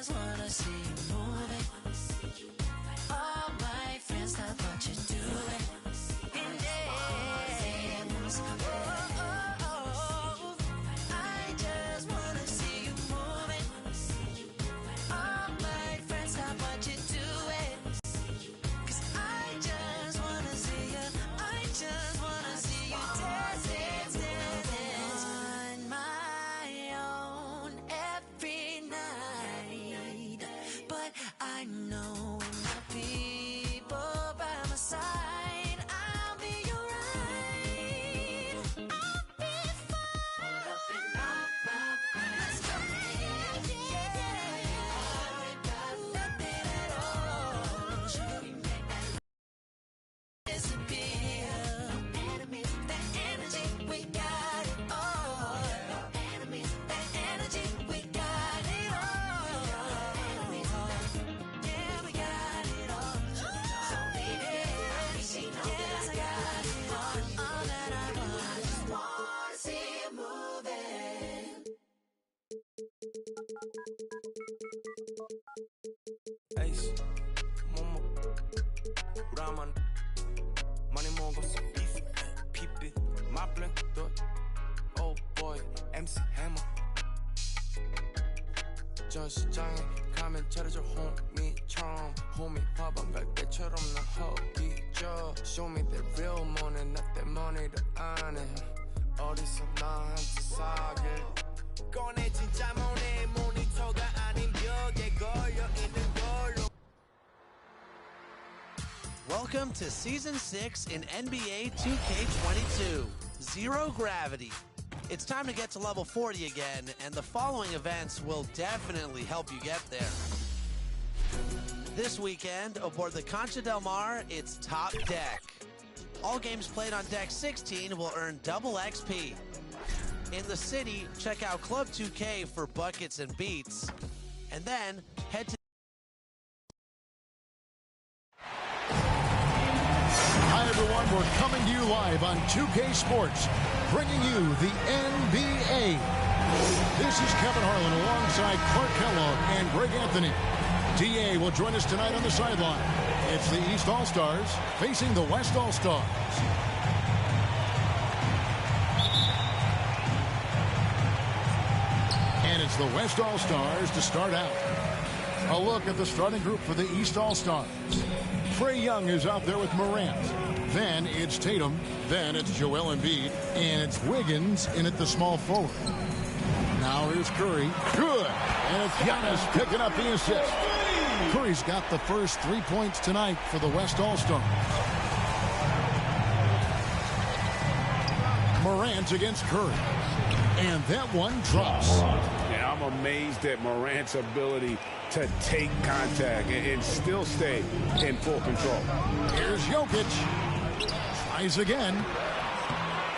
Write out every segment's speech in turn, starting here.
just wanna see you moving. All my friends, stop what you're doing. And dance. Oh, I just wanna see you moving. All my friends, stop what you're doing. 'Cause I just wanna see you. I just wanna see you dance, dance, dance, dance. On my own every night. But I know when the people by my side, I'll be alright. I'll be fine. Let's go. Nothing at all should disappear. No enemies, that energy, we got it all. No enemies, that energy, we got it all. Yeah, we got it all. So baby, yes, I got it all that I want. I just wanna see you moving. Ace, Momo, Raman, Money Mongo, Beef, Peep, Maple, Dot, Oh Boy, MC Hammer. Just 장에 가면 차려줘 홈이처럼 홈이 밥안 갈 때처럼 나 허기져. Show me the real money, not the money 더 안해. 어디서 나한테 사길 꺼내 진짜 모네 모니터가 아닌 벽에 걸려 있는 걸로. Welcome to Season 6 in NBA 2K22, Zero Gravity. It's time to get to level 40 again, and the following events will definitely help you get there. This weekend, aboard the Concha Del Mar, it's Top Deck. All games played on Deck 16 will earn double XP. In the city, check out Club 2K for buckets and beats. And then, head to Hi, everyone. We're coming to you live on 2K Sports, bringing you the NBA. This is Kevin Harlan alongside Clark Kellogg and Greg Anthony. DA will join us tonight on the sideline. It's the East All-Stars facing the West All-Stars. And it's the West All-Stars to start out. A look at the starting group for the East All-Stars. Trae Young is out there with Morant. Then it's Tatum. Then it's Joel Embiid. And it's Wiggins in at the small forward. Now here's Curry. Good. And it's Giannis picking up the assist. Curry's got the first 3 points tonight for the West All-Stars. Morant against Curry. And that one drops. Yeah, I'm amazed at Morant's ability to take contact and still stay in full control. Here's Jokic. Tries again.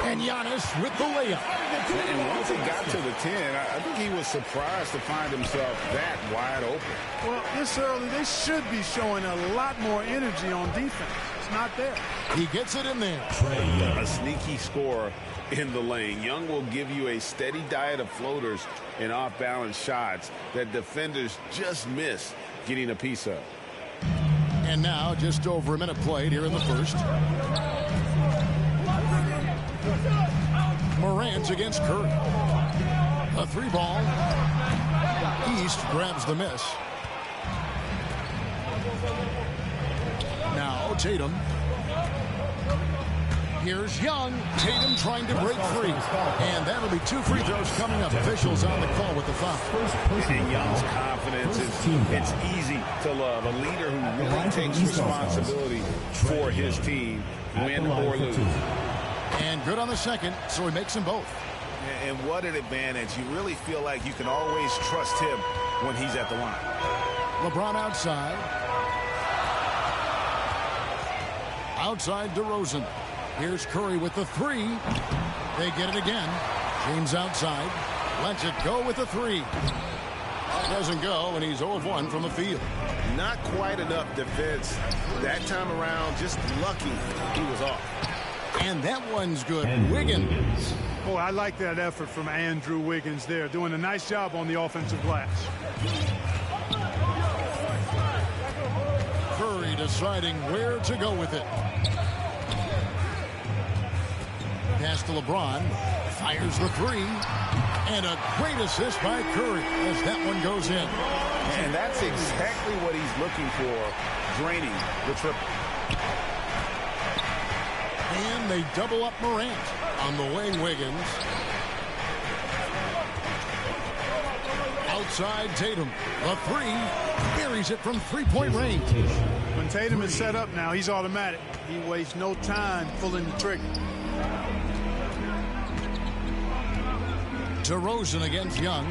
And Giannis with the layup. And once he got to the 10, I think he was surprised to find himself that wide open. Well, this early, they should be showing a lot more energy on defense. It's not there. He gets it in there. A sneaky scorer in the lane. Young will give you a steady diet of floaters and off-balance shots that defenders just miss getting a piece of. And now just over a minute played here in the first. Morant against Curry. A three ball. East grabs the miss. Now Tatum. Here's Young. Tatum trying to break free. And that'll be 2 free throws coming up. Officials on the call with the foul. And Young's confidence it's easy to love. A leader who really takes responsibility for his team, win or lose. And good on the second, so he makes them both. And what an advantage. You really feel like you can always trust him when he's at the line. LeBron outside. Outside DeRozan. Here's Curry with the three. They get it again. James outside. Lets it go with the three. It doesn't go, and he's 0 of 1 from the field. Not quite enough defense that time around. Just lucky he was off. And that one's good. Wiggins. Oh, I like that effort from Andrew Wiggins there, doing a nice job on the offensive glass. Curry deciding where to go with it. Pass to LeBron. Fires the three. And a great assist by Curry as that one goes in. And that's exactly what he's looking for, draining the triple. And they double up Morant. On the wing, Wiggins. Outside Tatum. The three. Buries it from three-point range. When Tatum is set up now, he's automatic. He wastes no time pulling the trigger. DeRozan against Young.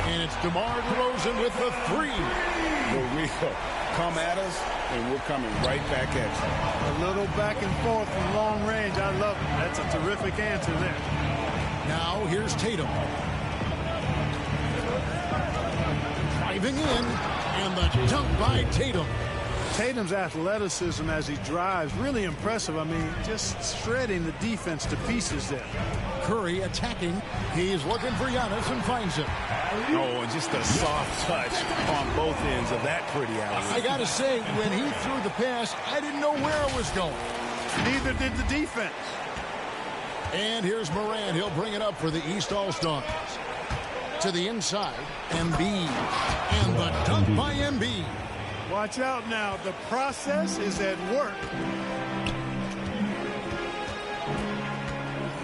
And it's DeMar DeRozan with the three. We'll come at us, and we're coming right back at you. A little back and forth from long range. I love it. That's a terrific answer there. Now here's Tatum. Driving in, and the dunk by Tatum. Tatum's athleticism as he drives, really impressive. I mean, just shredding the defense to pieces there. Curry attacking. He's looking for Giannis and finds him. Oh, and just a soft touch on both ends of that pretty alley. I got to say, when he threw the pass, I didn't know where it was going. Neither did the defense. And here's Morant. He'll bring it up for the East All-Stars. To the inside, Embiid. And the dunk by Embiid. Watch out now. The process is at work.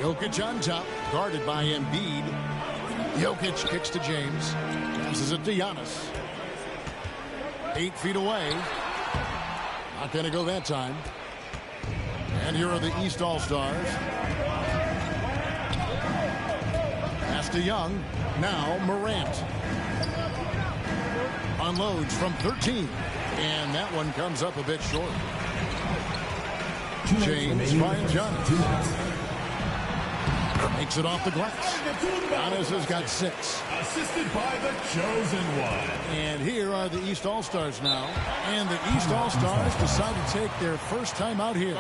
Jokic on top, guarded by Embiid. Jokic kicks to James. Passes it to Giannis. 8 feet away. Not going to go that time. And here are the East All-Stars. Pass to Young. Now Morant. Unloads from 13. And that one comes up a bit short. James finds Giannis. Makes it off the glass. Giannis has got 6. Assisted by the chosen one. And here are the East All-Stars now. And the East All-Stars decide to take their first time out here.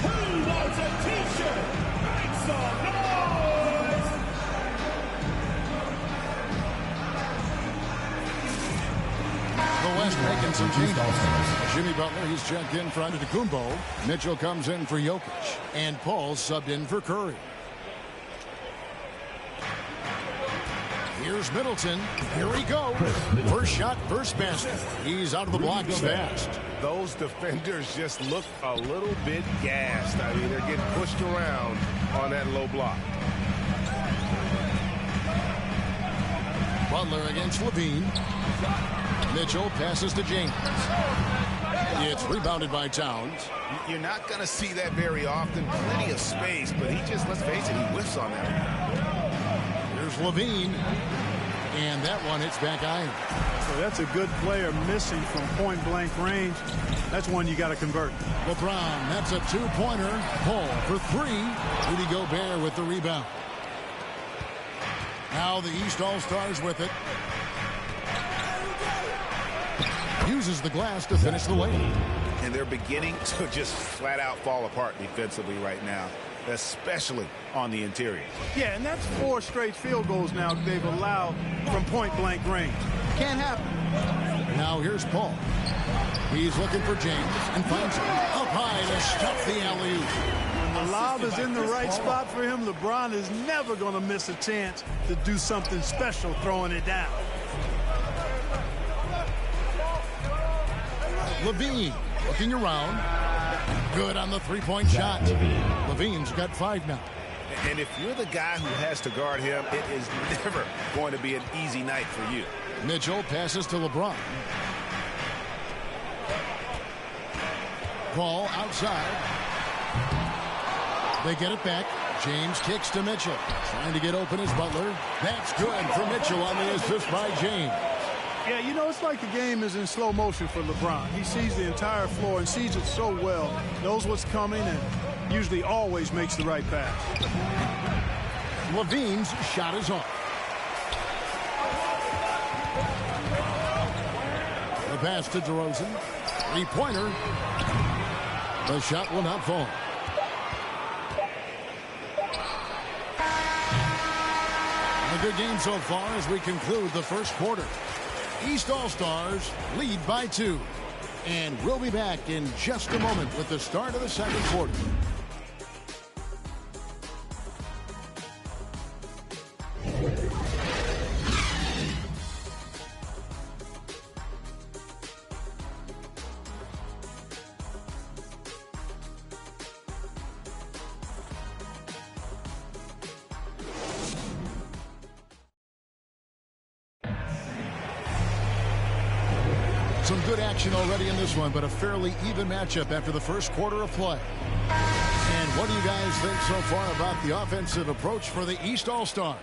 Who wants a t-shirt? Make some noise! The West making some changes. Jimmy Butler, he's checked in for Antetokounmpo. Mitchell comes in for Jokic. And Paul subbed in for Curry. Here's Middleton. Here he goes. First shot, first basket. He's out of the blocks fast. Those defenders just look a little bit gassed. I mean, they're getting pushed around on that low block. Butler against Levine. Mitchell passes to James. It's rebounded by Towns. You're not going to see that very often. Plenty of space, but he just, let's face it, he whiffs on that. Here's Levine. And that one hits back iron. So that's a good player missing from point-blank range. That's one you got to convert. LeBron, that's a two-pointer. Paul for 3. Rudy Gobert with the rebound. Now the East All-Stars with it. Uses the glass to finish the lane. And they're beginning to just flat out fall apart defensively right now, especially on the interior. Yeah, and that's 4 straight field goals now they've allowed from point-blank range. Can't happen. Now here's Paul. He's looking for James and finds him up high to stop the alley-oop. When the lob is in the right spot for him, LeBron is never going to miss a chance to do something special throwing it down. Levine looking around. Good on the three-point shot. Levine's got 5 now. And if you're the guy who has to guard him, it is never going to be an easy night for you. Mitchell passes to LeBron. Paul outside. They get it back. James kicks to Mitchell. Trying to get open is Butler. That's good for Mitchell on the assist by James. Yeah, you know, it's like the game is in slow motion for LeBron. He sees the entire floor and sees it so well, knows what's coming, and usually always makes the right pass. Levine's shot is off. The pass to DeRozan. 3-pointer. The shot will not fall. good game so far as we conclude the first quarter. East All-Stars lead by 2. And we'll be back in just a moment with the start of the second quarter. Some good action already in this one, but a fairly even matchup after the first quarter of play. And what do you guys think so far about the offensive approach for the East All-Stars?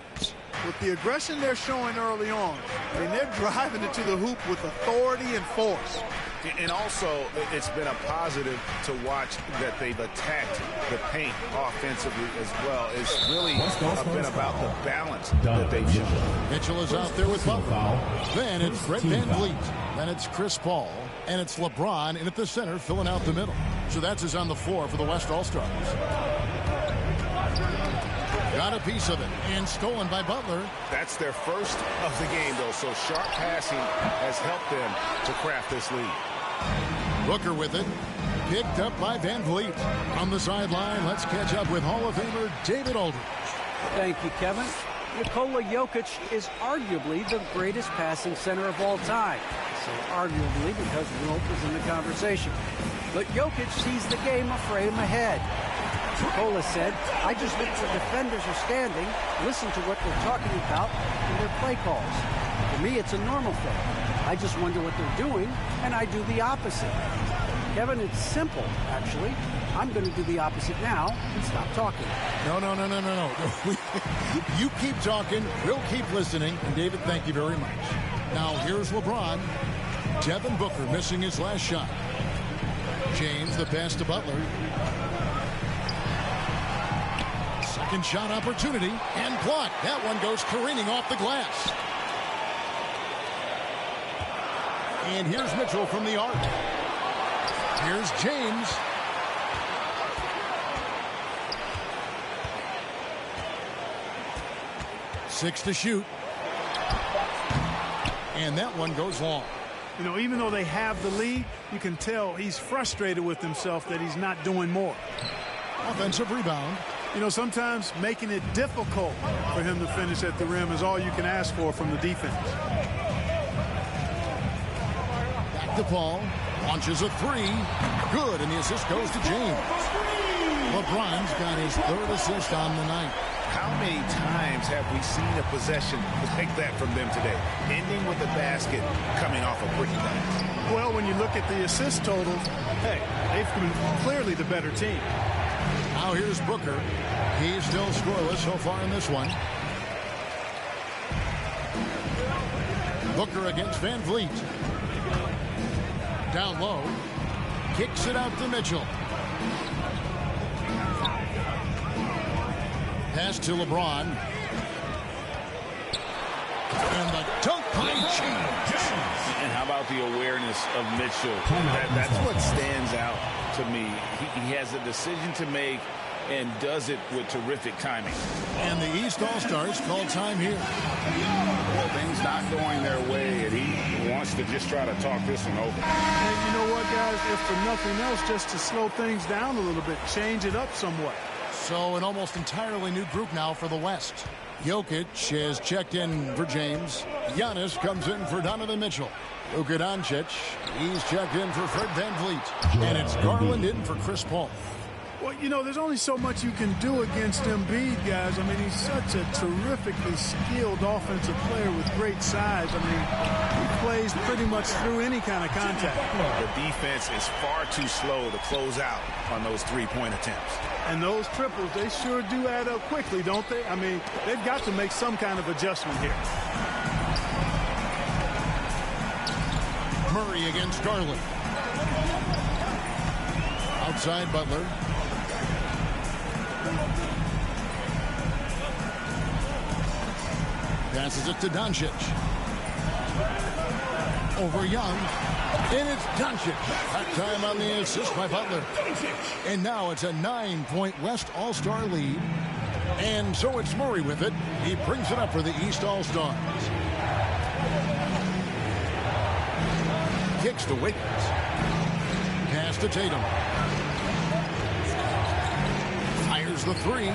With the aggression they're showing early on, I mean, they're driving it to the hoop with authority and force. And also, it's been a positive to watch that they've attacked the paint offensively as well. It's really been about the balance that they've shown. Mitchell is out there with Butler. Then it's Brett Van Vliet. Then it's Chris Paul. And it's LeBron in at the center, filling out the middle. So that's his on the floor for the West All-Stars. Got a piece of it, and stolen by Butler. That's their first of the game, though, so sharp passing has helped them to craft this lead. Booker with it. Picked up by Van Vliet. On the sideline, let's catch up with Hall of Famer David Aldridge. Thank you, Kevin. Nikola Jokic is arguably the greatest passing center of all time. I say arguably because Wilt is in the conversation. But Jokic sees the game a frame ahead. Nikola said, I just look where defenders are standing, listen to what they're talking about in their play calls. For me, it's a normal thing. I just wonder what they're doing, and I do the opposite. Kevin, it's simple, actually. I'm going to do the opposite now and stop talking. No. You keep talking, we'll keep listening. And David, thank you very much. Now, here's LeBron. Devin Booker missing his last shot. James, the pass to Butler. Second shot opportunity, and blocked. That one goes careening off the glass. And here's Mitchell from the arc. Here's James. Six to shoot. And that one goes long. You know, even though they have the lead, you can tell he's frustrated with himself that he's not doing more. Offensive rebound. You know, sometimes making it difficult for him to finish at the rim is all you can ask for from the defense. Back to Paul. Launches a three. Good, and the assist goes to James. LeBron's got his third assist on the night. How many times have we seen a possession like that from them today? Ending with a basket coming off a brick pass. Well, when you look at the assist totals, hey, they've been clearly the better team. Now here's Booker. He's still scoreless so far in this one. Booker against Van Vliet. Down low. Kicks it out to Mitchell. Pass to LeBron. And the dunk by James. And how about the awareness of Mitchell? That's what stands out to me. He has a decision to make and does it with terrific timing. And the East All-Stars call time here. Well, things not going their way, and he wants to just try to talk this one over. And you know what, guys? If for nothing else, just to slow things down a little bit, change it up somewhat. So an almost entirely new group now for the West. Jokic is checked in for James. Giannis comes in for Donovan Mitchell. Luka Doncic, he's checked in for Fred Van Vliet. And it's Garland in for Chris Paul. Well, you know, there's only so much you can do against Embiid, guys. I mean, he's such a terrifically skilled offensive player with great size. I mean, he plays pretty much through any kind of contact. The defense is far too slow to close out on those three-point attempts. And those triples, they sure do add up quickly, don't they? I mean, they've got to make some kind of adjustment here. Murray against Garland. Outside Butler. Passes it to Doncic. Over Young. And it's Doncic. That time on the assist by Butler. And now it's a 9-point West All-Star lead. And so it's Murray with it. He brings it up for the East All-Stars. Kicks to Wiggins. Pass to Tatum. Fires the three.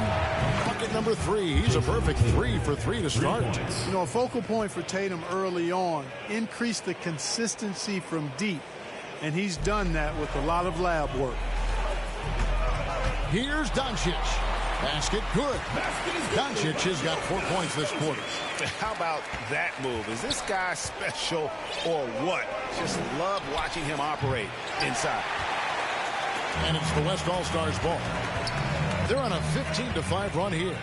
Bucket number 3. He's a perfect 3 for 3 to start. You know, a focal point for Tatum early on. Increase the consistency from deep. And he's done that with a lot of lab work. Here's Doncic. Basket good. Doncic has got 4 points this quarter. How about that move? Is this guy special or what? Just love watching him operate inside. And it's the West All-Stars ball. They're on a 15-5 run here.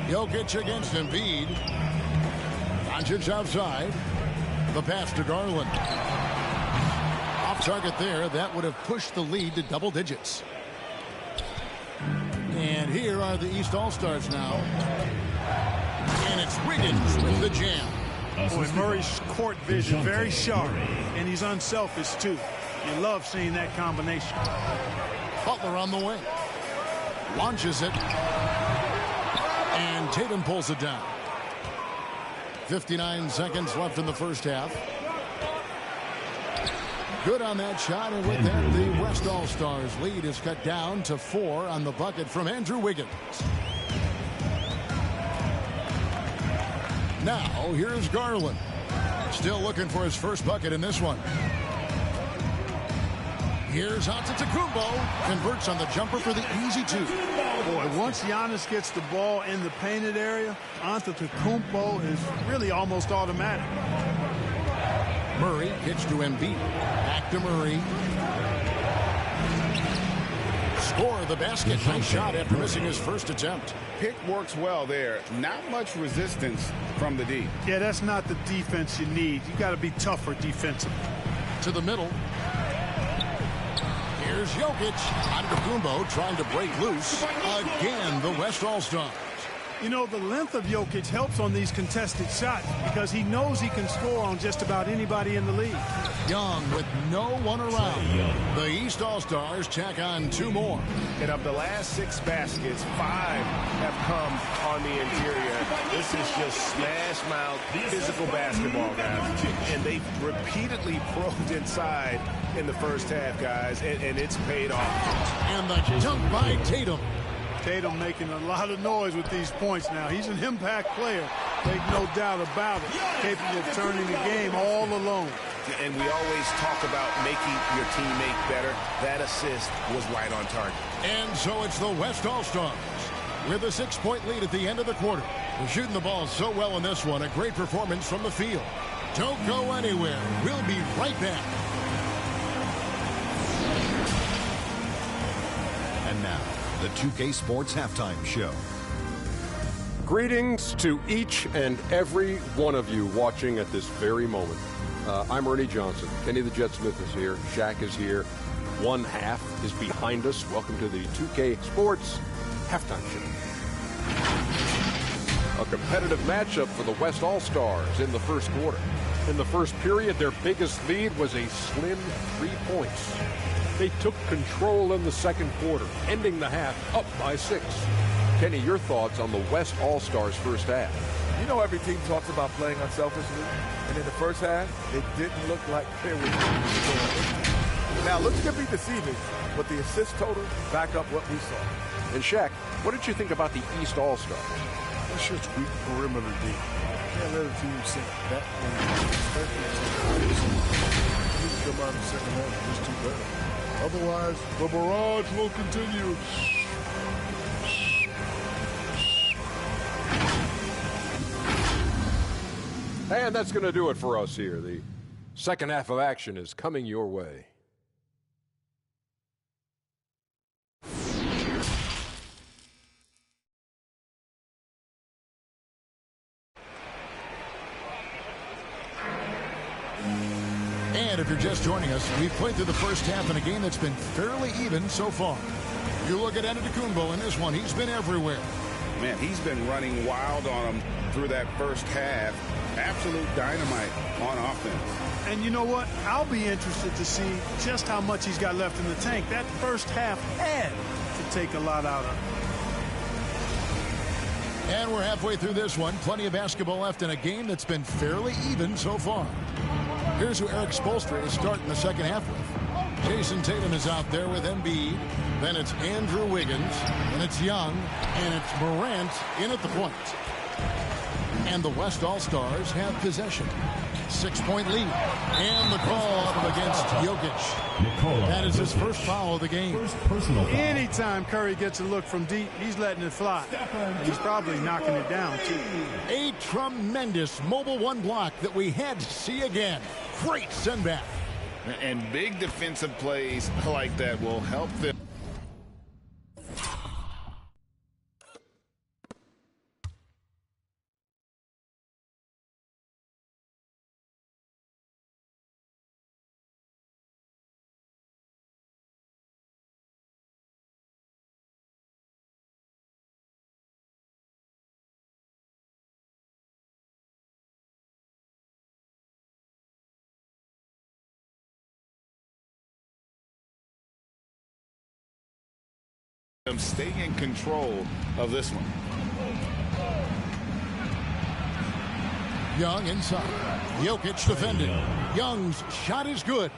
Jokic against Embiid. Doncic outside. The pass to Garland. Off target there. That would have pushed the lead to double digits. And here are the East All-Stars now. And it's Wiggins with the jam. Boy, Murray's court vision very sharp, and he's unselfish too. You love seeing that combination. Butler on the wing. Launches it. And Tatum pulls it down. 59 seconds left in the first half. Good on that shot, and with that, the West All-Stars lead is cut down to 4 on the bucket from Andrew Wiggins. Now, here's Garland. Still looking for his first bucket in this one. Here's Antetokounmpo. Converts on the jumper for the easy 2. Boy, once Giannis gets the ball in the painted area, Antetokounmpo is really almost automatic. Murray pitch to Embiid. Back to Murray. Score the basket. Nice shot after missing his first attempt. Pick works well there. Not much resistance from the D. Yeah, that's not the defense you need. You got to be tougher defensively. To the middle. Here's Jokic. Antetokounmpo trying to break loose. Again, the West All-Stars. You know, the length of Jokic helps on these contested shots because he knows he can score on just about anybody in the league. Young with no one around. The East All-Stars tack on 2 more. And of the last 6 baskets, 5 have come on the interior. This is just smash mouth physical basketball, guys. And they've repeatedly probed inside in the first half, guys, and it's paid off. And the dunk by Tatum. Tatum making a lot of noise with these points now. He's an impact player. Make no doubt about it. Capable of turning the game all alone. And we always talk about making your teammate better. That assist was right on target. And so it's the West All-Stars with a 6-point lead at the end of the quarter. They're shooting the ball so well in this one. A great performance from the field. Don't go anywhere. We'll be right back. And now, the 2K Sports Halftime Show. Greetings to each and every one of you watching at this very moment. I'm Ernie Johnson. Kenny the Jet Smith is here. Shaq is here. One half is behind us. Welcome to the 2K Sports Halftime Show. A competitive matchup for the West All-Stars in the first quarter. In the first period, their biggest lead was a slim 3 points. They took control in the second quarter, ending the half up by 6. Kenny, your thoughts on the West All-Stars first half? You know, every team talks about playing unselfishly, and in the first half, it didn't look like they were doing. Now, looks could be deceiving, but the assist total back up what we saw. And Shaq, what did you think about the East All-Stars? That's just weak perimeter D. Can't let a team sink that many. Come out in the second half, just too bad. Otherwise, the barrage will continue. And that's going to do it for us here. The second half of action is coming your way. And if you're just joining us, we've played through the first half in a game that's been fairly even so far. You look at Antetokounmpo in this one, he's been everywhere. Man, he's been running wild on him through that first half. absolute dynamite on offense. And you know what? I'll be interested to see just how much he's got left in the tank. That first half had to take a lot out of him. And we're halfway through this one. Plenty of basketball left in a game that's been fairly even so far. Here's who Eric Spoelstra is starting the second half with. Jason Tatum is out there with Embiid. Then it's Andrew Wiggins. And it's Young. And it's Morant in at the point. And the West All-Stars have possession. 6-point lead. And the call up against Jokic. That is his first foul of the game. Anytime Curry gets a look from deep, he's letting it fly. And he's probably knocking it down, too. A tremendous mobile one block that we had to see again. Great send back. And big defensive plays like that will help them. Stay in control of this one. Young inside. Jokic defending. Young's shot is good.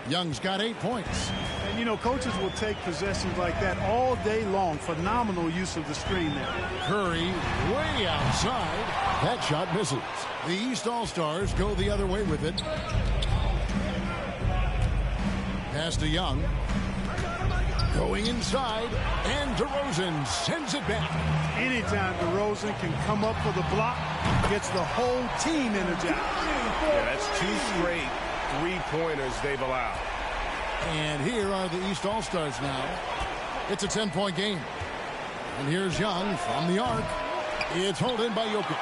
Young's got 8 points. And, you know, coaches will take possessions like that all day long. Phenomenal use of the screen there. Curry way outside. That shot misses. The East All-Stars go the other way with it. Pass to Young. Going inside, and DeRozan sends it back. Anytime DeRozan can come up for the block, gets the whole team energized. Yeah, that's 2 straight three-pointers they've allowed. And here are the East All-Stars now. It's a 10-point game. And here's Young from the arc. It's hauled in by Jokic.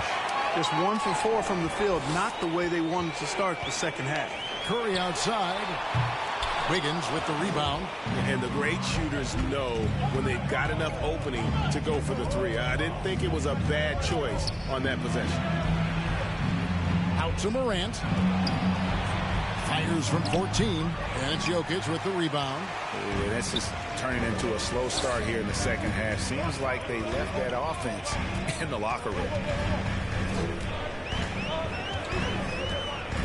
Just 1 for 4 from the field, not the way they wanted to start the second half. Curry outside. Wiggins with the rebound. And the great shooters know when they've got enough opening to go for the three. I didn't think it was a bad choice on that possession. Out to Morant. Fires from 14. And it's Jokic with the rebound. Yeah, that's just turning into a slow start here in the second half. Seems like they left that offense in the locker room.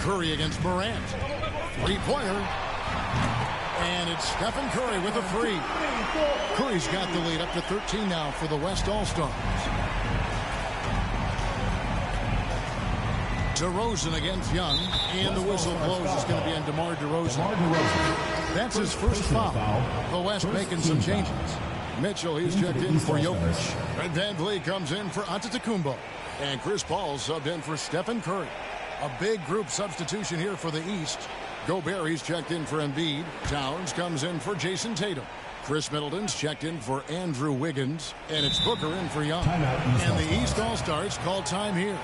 Curry against Morant. Three-pointer. And it's Stephen Curry with a three. Curry's got the lead up to 13 now for the West All-Stars. DeRozan against Young. And the whistle blows. It's going to be on DeMar DeRozan. That's his first foul. The West making some changes. Mitchell, he's checked in for Jokic. And Van Vliet comes in for Antetokounmpo. And Chris Paul subbed in for Stephen Curry. A big group substitution here for the East. Gobert, he's checked in for Embiid. Towns comes in for Jason Tatum. Chris Middleton's checked in for Andrew Wiggins. And it's Booker in for Young. And the East All-Stars call time here.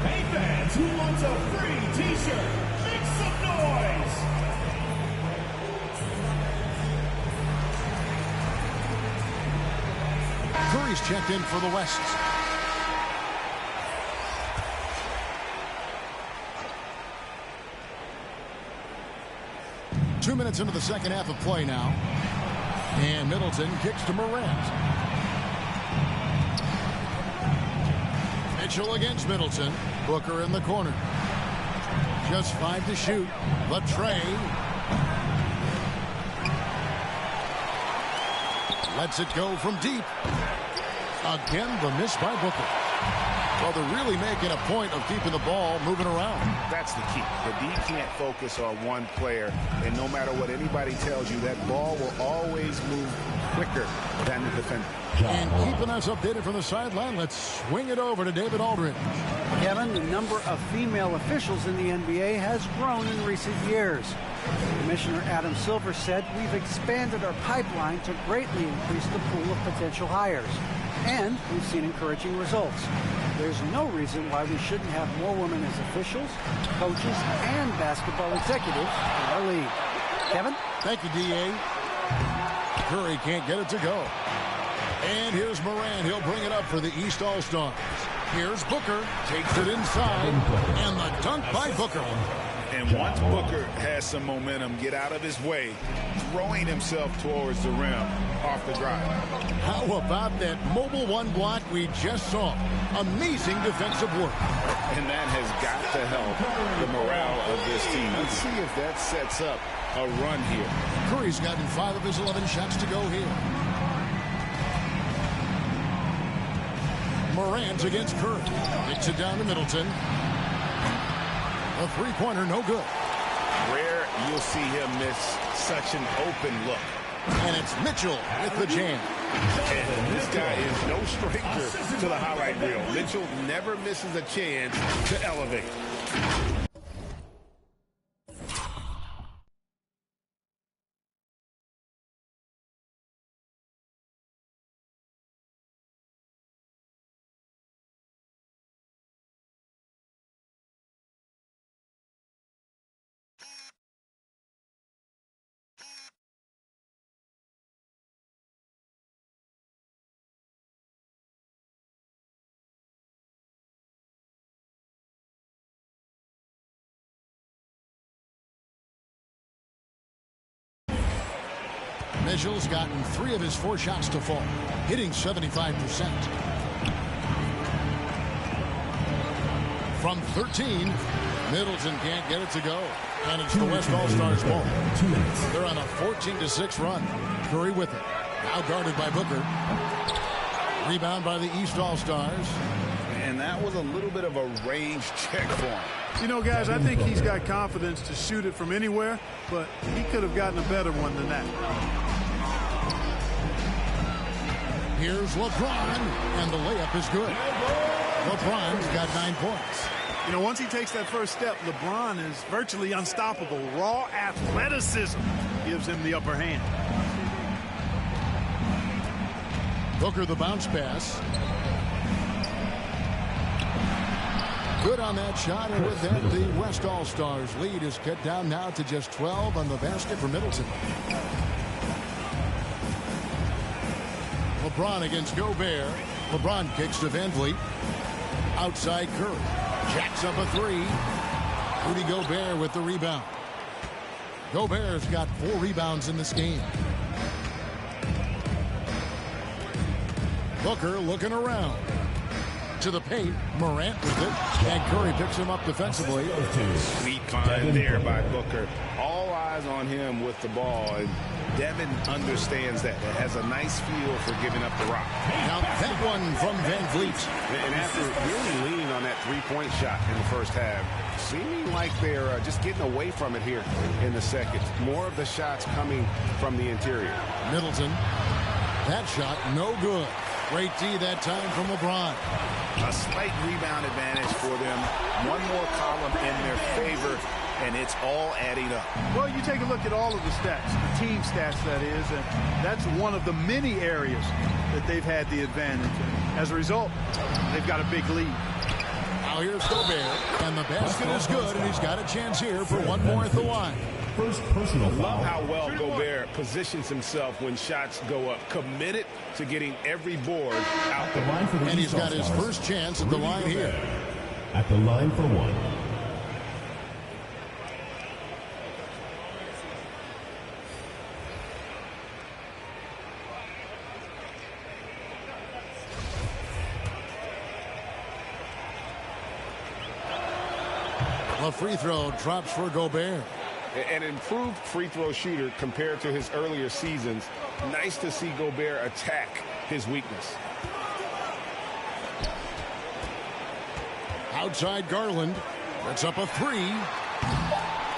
Hey fans, who wants a free t-shirt? Make some noise! Curry's checked in for the West. Two minutes into the second half of play now. And Middleton kicks to Morant. Mitchell against Middleton. Booker in the corner. Just 5 to shoot. The tray. Lets it go from deep. Again, the miss by Booker. Well, they're really making a point of keeping the ball moving around. That's the key. The D can't focus on one player, and no matter what anybody tells you, that ball will always move quicker than the defender. And keeping us updated from the sideline, let's swing it over to David Aldridge. Kevin, the number of female officials in the NBA has grown in recent years. Commissioner Adam Silver said, "We've expanded our pipeline to greatly increase the pool of potential hires. And we've seen encouraging results. There's no reason why we shouldn't have more women as officials, coaches, and basketball executives in our league." Kevin? Thank you, D.A. Curry can't get it to go. And here's Morant. He'll bring it up for the East All-Stars. Here's Booker. Takes it inside. And the dunk by Booker. And once Booker has some momentum, get out of his way, throwing himself towards the rim off the drive. How about that mobile one block we just saw? Amazing defensive work. And that has got to help the morale of this team. Let's see if that sets up a run here. Curry's gotten 5 of his 11 shots to go here. Morant against Curry. Kicks it down to Middleton. A three-pointer, no good. Rare you'll see him miss such an open look. And it's Mitchell with the jam. And this guy is no stranger to the highlight reel. Mitchell never misses a chance to elevate. Mitchell's gotten 3 of his 4 shots to fall, hitting 75%. From 13, Middleton can't get it to go. And it's the West All-Stars ball. They're on a 14-6 run. Curry with it. Now guarded by Booker. Rebound by the East All-Stars. And that was a little bit of a range check for him. You know, guys, I think he's got confidence to shoot it from anywhere, but he could have gotten a better one than that. Here's LeBron, and the layup is good. LeBron's got 9 points. You know, once he takes that first step, LeBron is virtually unstoppable. Raw athleticism gives him the upper hand. Booker the bounce pass. Good on that shot, and with that, the West All-Stars lead is cut down now to just 12 on the basket for Middleton. LeBron against Gobert. LeBron kicks to Van Vliet. Outside Curry. Jacks up a 3. Rudy Gobert with the rebound. Gobert's got 4 rebounds in this game. Booker looking around. To the paint. Morant with it. And Curry picks him up defensively. Sweet find there by Booker. All eyes on him with the ball. And Devin understands that. It has a nice feel for giving up the rock. Now that one from Van Vliet. And after really leaning on that three-point shot in the first half, seeming like they're just getting away from it here in the second. More of the shots coming from the interior. Middleton. That shot no good. Great D that time from LeBron. A slight rebound advantage for them. One more column in their favor, and it's all adding up. Well, you take a look at all of the stats, the team stats, that is, and that's one of the many areas that they've had the advantage. And as a result, they've got a big lead. Now here's Gobert, and the basket is good, and he's got a chance here for one more at the line. First personal foul. Love how well Gobert positions himself when shots go up. Committed to getting every board out the line. And he's got his first chance at the line here. At the line for one. A free throw drops for Gobert. An improved free throw shooter compared to his earlier seasons. Nice to see Gobert attack his weakness. Outside Garland. That's up a 3.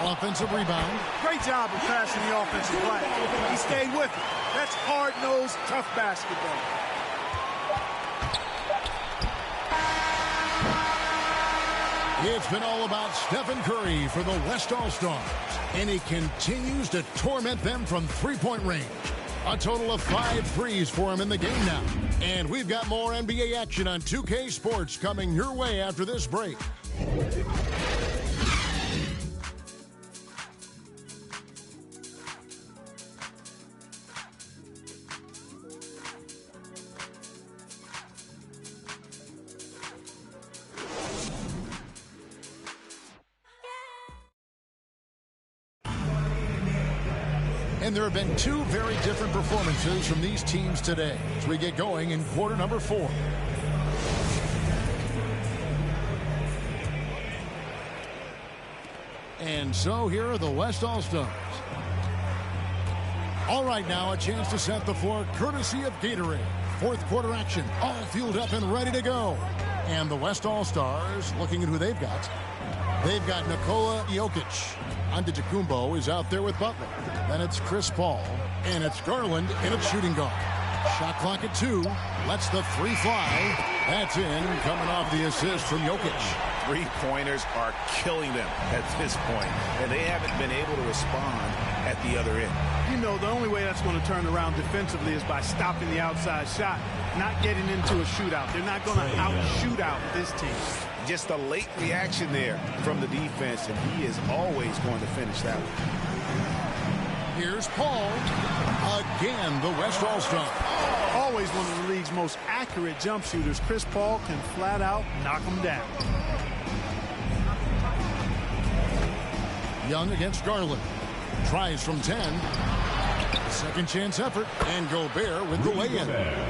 Offensive rebound. Great job of passing the offensive play. He stayed with it. That's hard-nosed, tough basketball. It's been all about Stephen Curry for the West All-Stars, and he continues to torment them from three-point range. A total of 5 threes for him in the game now. And we've got more NBA action on 2K Sports coming your way after this break. And there have been two very different performances from these teams today as we get going in quarter number 4. And so here are the West All-Stars. All right, now a chance to set the floor courtesy of Gatorade. Fourth quarter action, all fueled up and ready to go. And the West All-Stars, looking at who they've got. They've got Nikola Jokic. Antetokounmpo is out there with Butler. Then it's Chris Paul. And it's Garland in its shooting guard. Shot clock at 2. Lets the 3 fly. That's in, coming off the assist from Jokic. Three-pointers are killing them at this point, and they haven't been able to respond at the other end. You know, the only way that's going to turn around defensively is by stopping the outside shot, not getting into a shootout. They're not going to out-shoot out this team. Just a late reaction there from the defense, and he is always going to finish that one. Here's Paul. Again, the West All-Star. Always one of the league's most accurate jump shooters. Chris Paul can flat out knock him down. Young against Garland. Tries from 10. Second chance effort. And Gobert with the lay-in.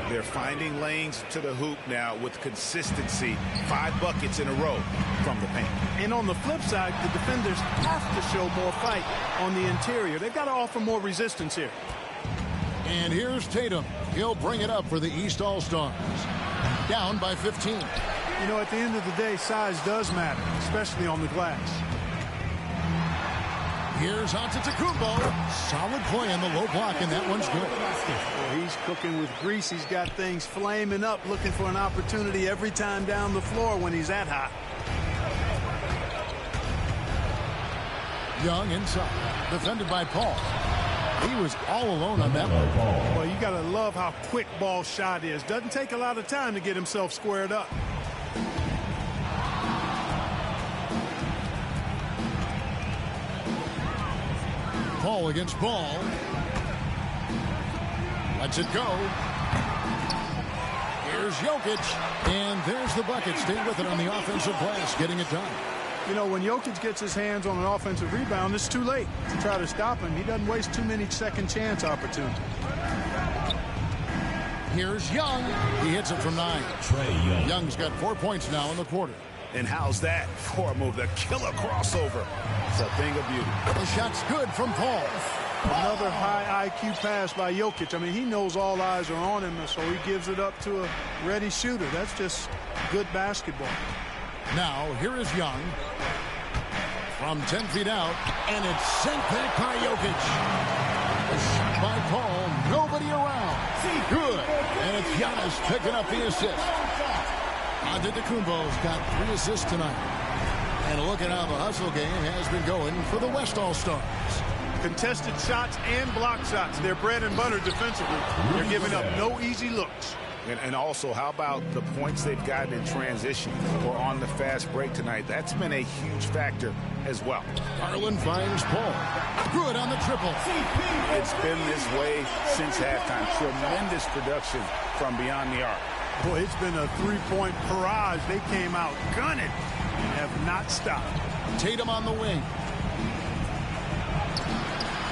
They're finding lanes to the hoop now with consistency. 5 buckets in a row from the paint. And on the flip side, the defenders have to show more fight on the interior. They've got to offer more resistance here. And here's Tatum. He'll bring it up for the East All-Stars. Down by 15. You know, at the end of the day, size does matter, especially on the glass. Here's Antetokounmpo. Solid play in the low block, and that one's good. Well, he's cooking with grease. He's got things flaming up, looking for an opportunity every time down the floor when he's that hot. Young inside. Defended by Paul. He was all alone on that one. Well, you got to love how quick Ball's shot is. Doesn't take a lot of time to get himself squared up. Paul against Ball. Lets it go. Here's Jokic. And there's the bucket. Stay with it on the offensive glass, getting it done. You know, when Jokic gets his hands on an offensive rebound, it's too late to try to stop him. He doesn't waste too many second chance opportunities. Here's Young. He hits it from 9. Young's got 4 points now in the quarter. And how's that for a move? The killer crossover. It's a thing of beauty. The shot's good from Paul. Another high IQ pass by Jokic. I mean, he knows all eyes are on him, so he gives it up to a ready shooter. That's just good basketball. Now, here is Young. From 10 feet out, and it's sent back by Jokic. A shot by Paul, nobody around. Good. And it's Giannis picking up the assist. Antetokounmpo's got 3 assists tonight. And look at how the hustle game has been going for the West All-Stars. Contested shots and block shots. They're bread and butter defensively. They're giving up no easy looks. And also, how about the points they've gotten in transition or on the fast break tonight? That's been a huge factor as well. Garland finds Paul. Good on the triple. It's been this way since halftime. Tremendous production from beyond the arc. Boy, it's been a three-point barrage. They came out gunning and have not stopped. Tatum on the wing.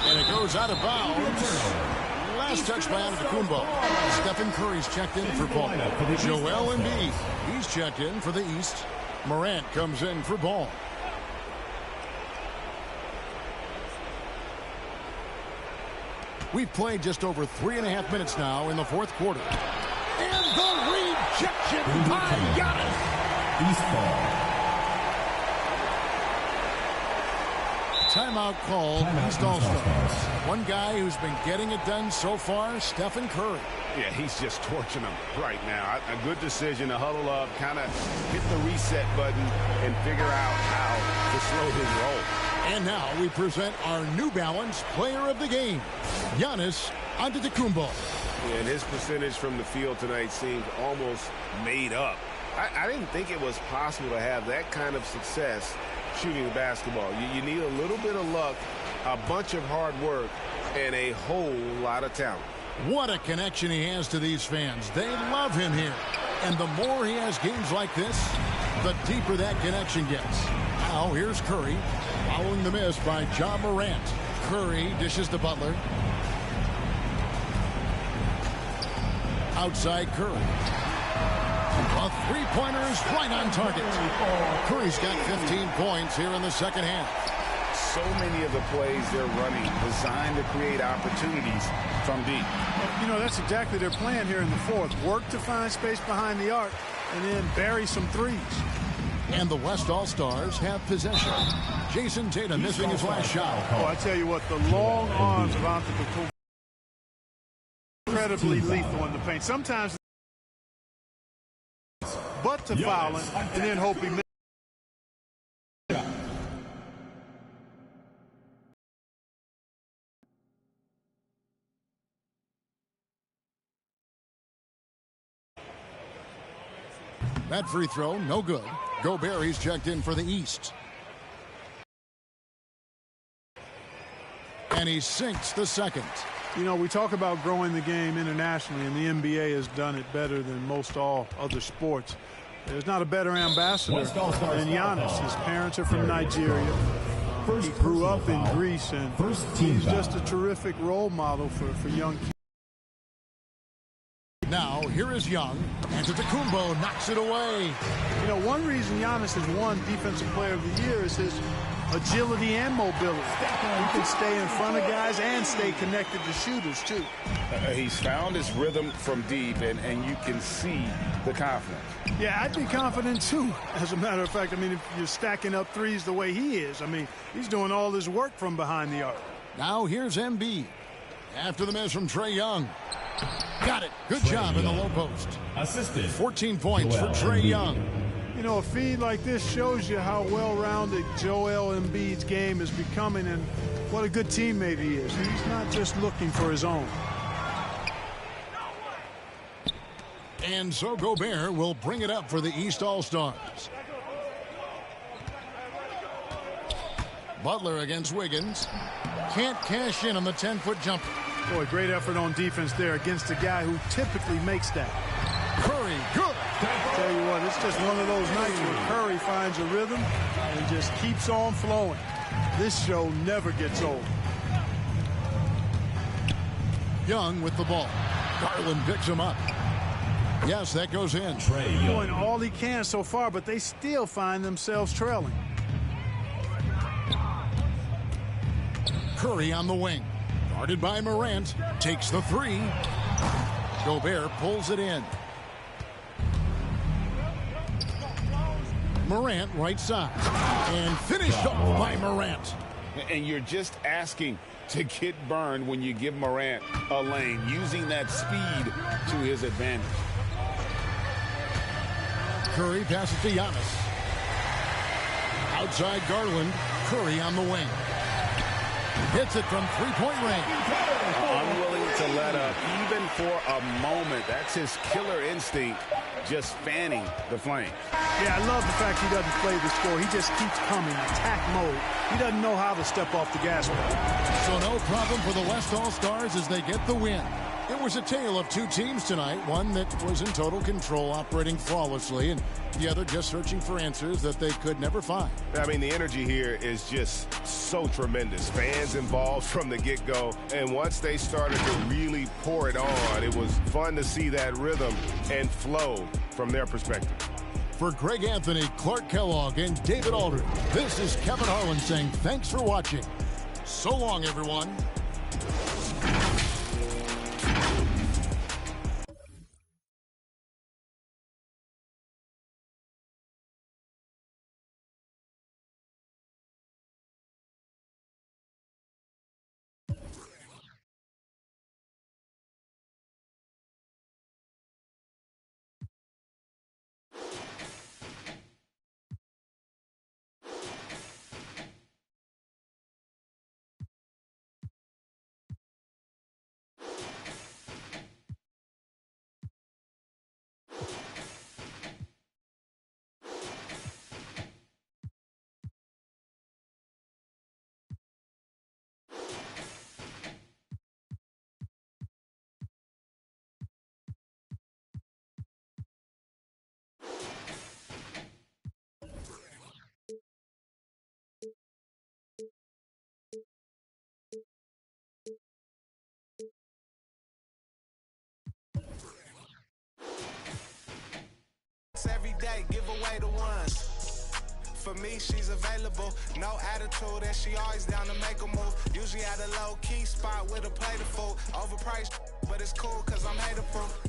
And it goes out of bounds. Last touch by Antetokounmpo. Stephen Curry's checked in for Paul. Joel Embiid, he's checked in for the East. Morant comes in for Ball. We've played just over 3.5 minutes now in the fourth quarter. And the rejection by Giannis. East ball. Timeout call, East All-Stars. One guy who's been getting it done so far, Stephen Curry. Yeah, he's just torching them right now. A good decision to huddle up, kind of hit the reset button, and figure out how to slow his roll. And now we present our New Balance Player of the Game, Giannis Antetokounmpo. And his percentage from the field tonight seems almost made up. I didn't think it was possible to have that kind of success shooting the basketball. You need a little bit of luck, a bunch of hard work, and a whole lot of talent. What a connection he has to these fans. They love him here. And the more he has games like this, the deeper that connection gets. Now here's Curry, following the miss by Ja Morant. Curry dishes to Butler. Outside Curry. A three-pointer is right on target. Curry's got 15 points here in the second half. So many of the plays they're running designed to create opportunities from deep. You know, that's exactly their plan here in the fourth. Work to find space behind the arc and then bury some threes. And the West All-Stars have possession. Jason Tatum missing his last shot. Oh, I tell you what, the long arms of Antetokounmpo incredibly lethal in the paint. Sometimes but to foul him and then hope he misses. That free throw, no good. Gobert, he's checked in for the East. And he sinks the second. You know, we talk about growing the game internationally, and the NBA has done it better than most all other sports. There's not a better ambassador than Giannis. His parents are from Nigeria. He grew up in Greece, and he's just a terrific role model for young kids. Now, here is Young. Antetokounmpo knocks it away. You know, one reason Giannis has won Defensive Player of the Year is his agility and mobility. He can stay in front of guys and stay connected to shooters, too. He's found his rhythm from deep, and you can see the confidence. Yeah, I'd be confident, too, as a matter of fact. I mean, if you're stacking up threes the way he is, I mean, he's doing all his work from behind the arc. Now, here's Embiid. After the miss from Trae Young. Got it. Good job in the low post. Assisted. 14 points for Trae Young. You know, a feed like this shows you how well-rounded Joel Embiid's game is becoming and what a good teammate he is. He's not just looking for his own. And so Gobert will bring it up for the East All-Stars. Butler against Wiggins. Can't cash in on the 10-foot jumper. Boy, great effort on defense there against a guy who typically makes that. Curry, good. Tell you what, it's just one of those nights where Curry finds a rhythm and just keeps on flowing. This show never gets old. Young with the ball. Garland picks him up. Yes, that goes in. Doing all he can so far, but they still find themselves trailing. Curry on the wing. Guarded by Morant. Takes the three. Gobert pulls it in. Morant right side. And finished off by Morant. And you're just asking to get burned when you give Morant a lane, using that speed to his advantage. Curry passes to Giannis. Outside Garland. Curry on the wing. Hits it from three-point range. Unwilling to let up, even for a moment. That's his killer instinct, just fanning the flame. Yeah, I love the fact he doesn't play the score. He just keeps coming, attack mode. He doesn't know how to step off the gas pedal. So no problem for the West All-Stars as they get the win. It was a tale of two teams tonight, one that was in total control, operating flawlessly, and the other just searching for answers that they could never find. I mean, the energy here is just so tremendous. Fans involved from the get-go, and once they started to really pour it on, it was fun to see that rhythm and flow from their perspective. For Greg Anthony, Clark Kellogg, and David Aldridge, this is Kevin Harlan saying thanks for watching. So long, everyone. for me, she's available. No attitude, and she always down to make a move. Usually at a low-key spot with a plate of food. Overpriced, but it's cool, cause I'm hater-proof.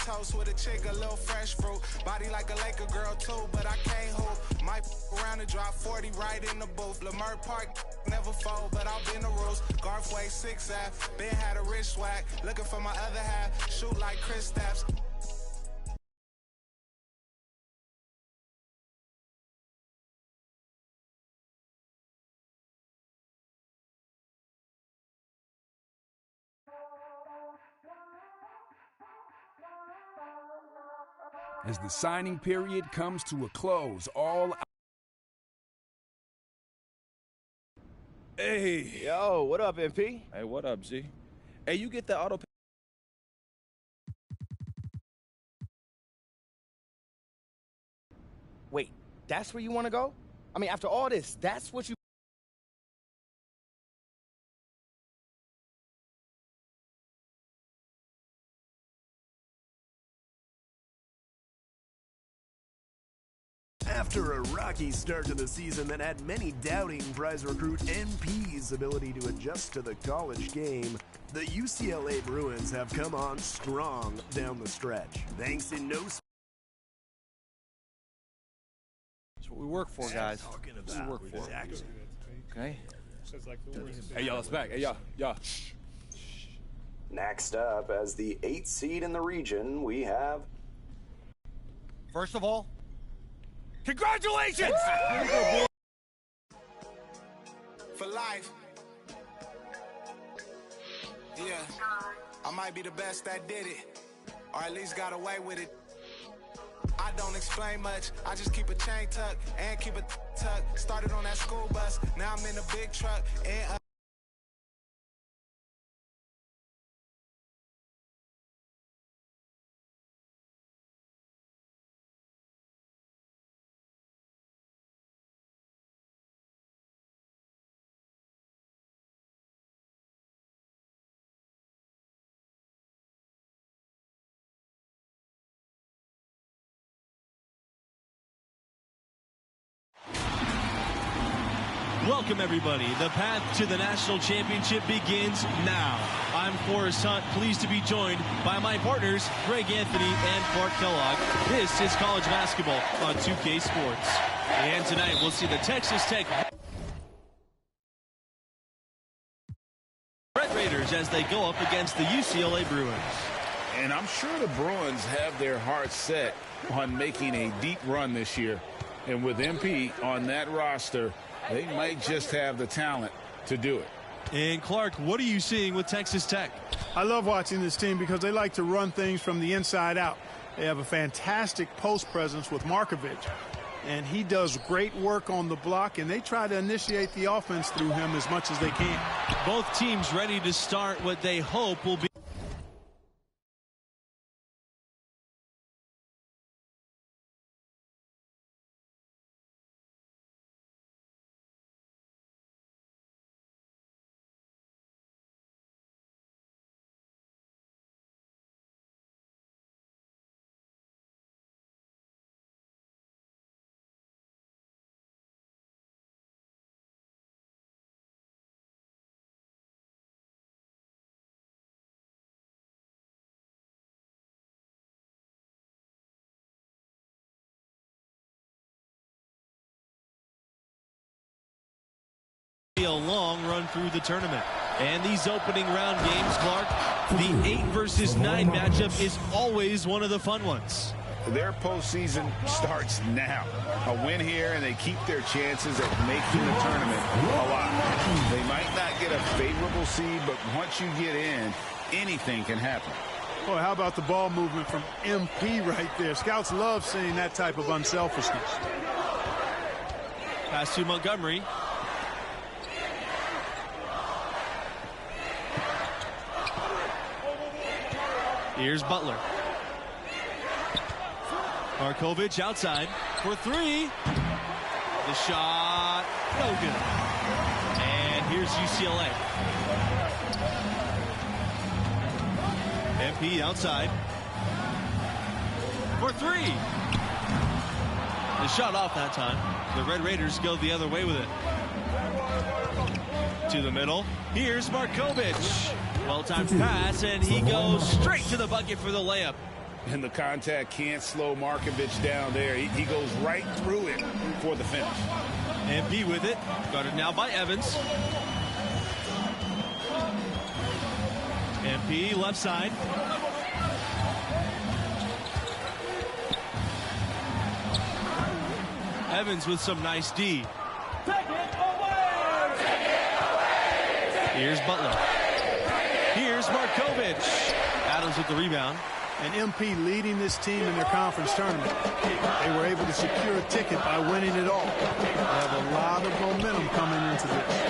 Toast with a chick, a little fresh fruit. Body like a Laker girl too, but I can't hoop. Might around and drop 40 right in the booth. Lamert Park, never fold, but I'll bend the rules. Garthway 6F, Ben had a wrist swag. Looking for my other half, shoot like Chris Stapps. As the signing period comes to a close, all... Hey. Yo, what up, MP? Hey, what up, Z? Hey, you get that auto... Wait, that's where you want to go? I mean, after all this, that's what you... After a rocky start to the season that had many doubting prize recruit MP's ability to adjust to the college game, the UCLA Bruins have come on strong down the stretch. Thanks in no... That's what we work for, guys. That's what we work for. Okay? Hey, y'all, it's back. Hey, y'all. Next up, as the 8th seed in the region, we have... First of all, congratulations! For life. Yeah, I might be the best that did it, or at least got away with it. I don't explain much, I just keep a chain tuck and keep it tucked. Started on that school bus, now I'm in a big truck and Welcome, everybody. The path to the national championship begins now. I'm Forrest Hunt, pleased to be joined by my partners, Greg Anthony and Clark Kellogg. This is college basketball on 2K Sports. And tonight, we'll see the Texas Tech Red Raiders as they go up against the UCLA Bruins. And I'm sure the Bruins have their hearts set on making a deep run this year. And with MP on that roster, they might just have the talent to do it. And Clark, what are you seeing with Texas Tech? I love watching this team because they like to run things from the inside out. They have a fantastic post presence with Markovich, and he does great work on the block, and they try to initiate the offense through him as much as they can. Both teams ready to start what they hope will be a long run through the tournament. And these opening round games, Clark, the 8 versus 9 matchup is always one of the fun ones. Their postseason starts now. A win here, and they keep their chances at making the tournament a lot. They might not get a favorable seed, but once you get in, anything can happen. Boy, how about the ball movement from MP right there? Scouts love seeing that type of unselfishness. Pass to Montgomery. Here's Butler. Markovich outside for 3. The shot, no good. And here's UCLA. MP outside for 3. The shot off that time. The Red Raiders go the other way with it. To the middle. Here's Markovic. Well-timed pass, and he goes straight to the bucket for the layup. And the contact can't slow Markovic down there. He goes right through it for the finish. MP with it. Guarded now by Evans. MP left side. Evans with some nice D. Here's Butler. Here's Markovic. Adams with the rebound. And MP leading this team in their conference tournament. They were able to secure a ticket by winning it all. They have a lot of momentum coming into this.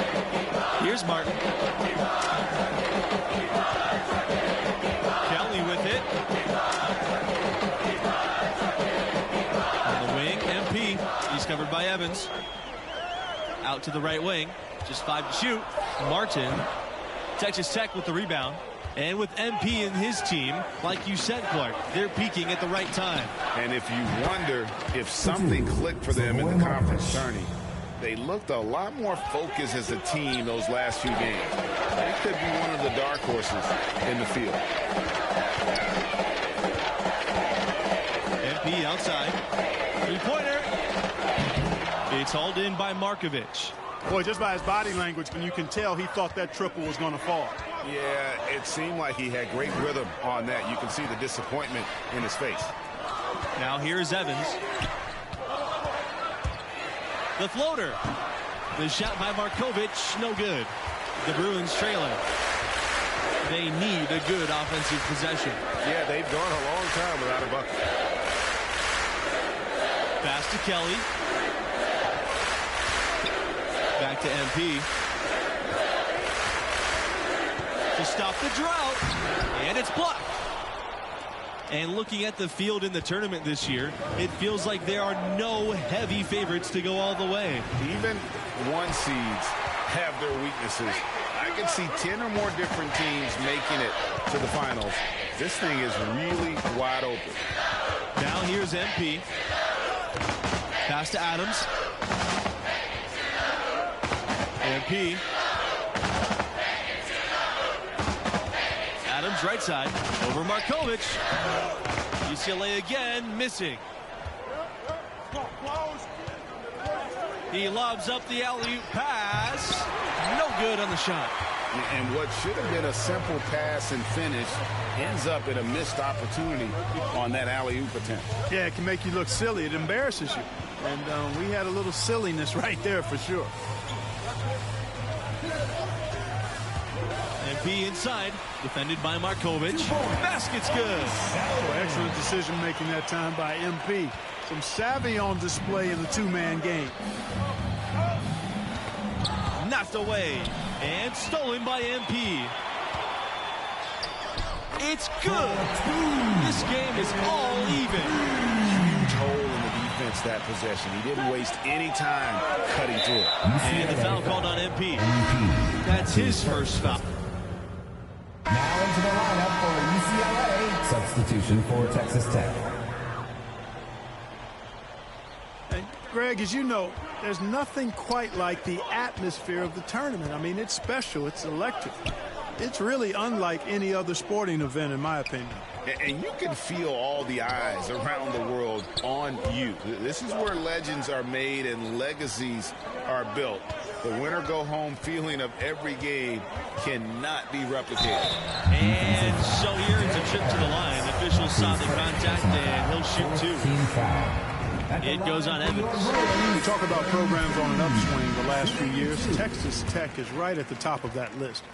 Here's Martin. Kelly with it. On the wing, MP. He's covered by Evans. Out to the right wing. Just 5 to shoot. Martin. Texas Tech with the rebound. And with MP and his team, like you said, Clark, they're peaking at the right time. And if you wonder if something clicked for them in the conference tourney, they looked a lot more focused as a team those last few games. They could be one of the dark horses in the field. MP outside. Three-pointer. It's hauled in by Markovic. Boy, just by his body language, you can tell he thought that triple was going to fall. Yeah, it seemed like he had great rhythm on that. You can see the disappointment in his face. Now here's Evans. The floater. The shot by Markovic, no good. The Bruins trailing. They need a good offensive possession. Yeah, they've gone a long time without a bucket. Pass to Kelly. Back to MP. To stop the drought. And it's blocked. And looking at the field in the tournament this year, it feels like there are no heavy favorites to go all the way. Even 1 seeds have their weaknesses. I can see 10 or more different teams making it to the finals. This thing is really wide open. Now here's MP. Pass to Adams. MP. Adams right side. Over Markovic. UCLA again missing. He lobs up the alley-oop pass. No good on the shot. And what should have been a simple pass and finish ends up in a missed opportunity on that alley-oop attempt. Yeah, it can make you look silly. It embarrasses you. And we had a little silliness right there for sure. MP inside, defended by Markovic. Basket's good. Excellent decision making that time by MP. Some savvy on display in the two-man game. Knocked away and stolen by MP. It's good. This game is all even. Huge hole in the defense that possession. He didn't waste any time cutting through it. And the foul called on MP. That's his first foul. Now into the lineup for UCLA. Substitution for Texas Tech. And Greg, as you know, there's nothing quite like the atmosphere of the tournament. I mean, it's special. It's electric. It's really unlike any other sporting event, in my opinion. And you can feel all the eyes around the world on you. This is where legends are made and legacies are built. The winner-go-home feeling of every game cannot be replicated. And so here it's a trip to the line. Officials saw the contact, and he'll shoot 2. It goes on Evans. When you talk about programs on an upswing the last few years, Texas Tech is right at the top of that list,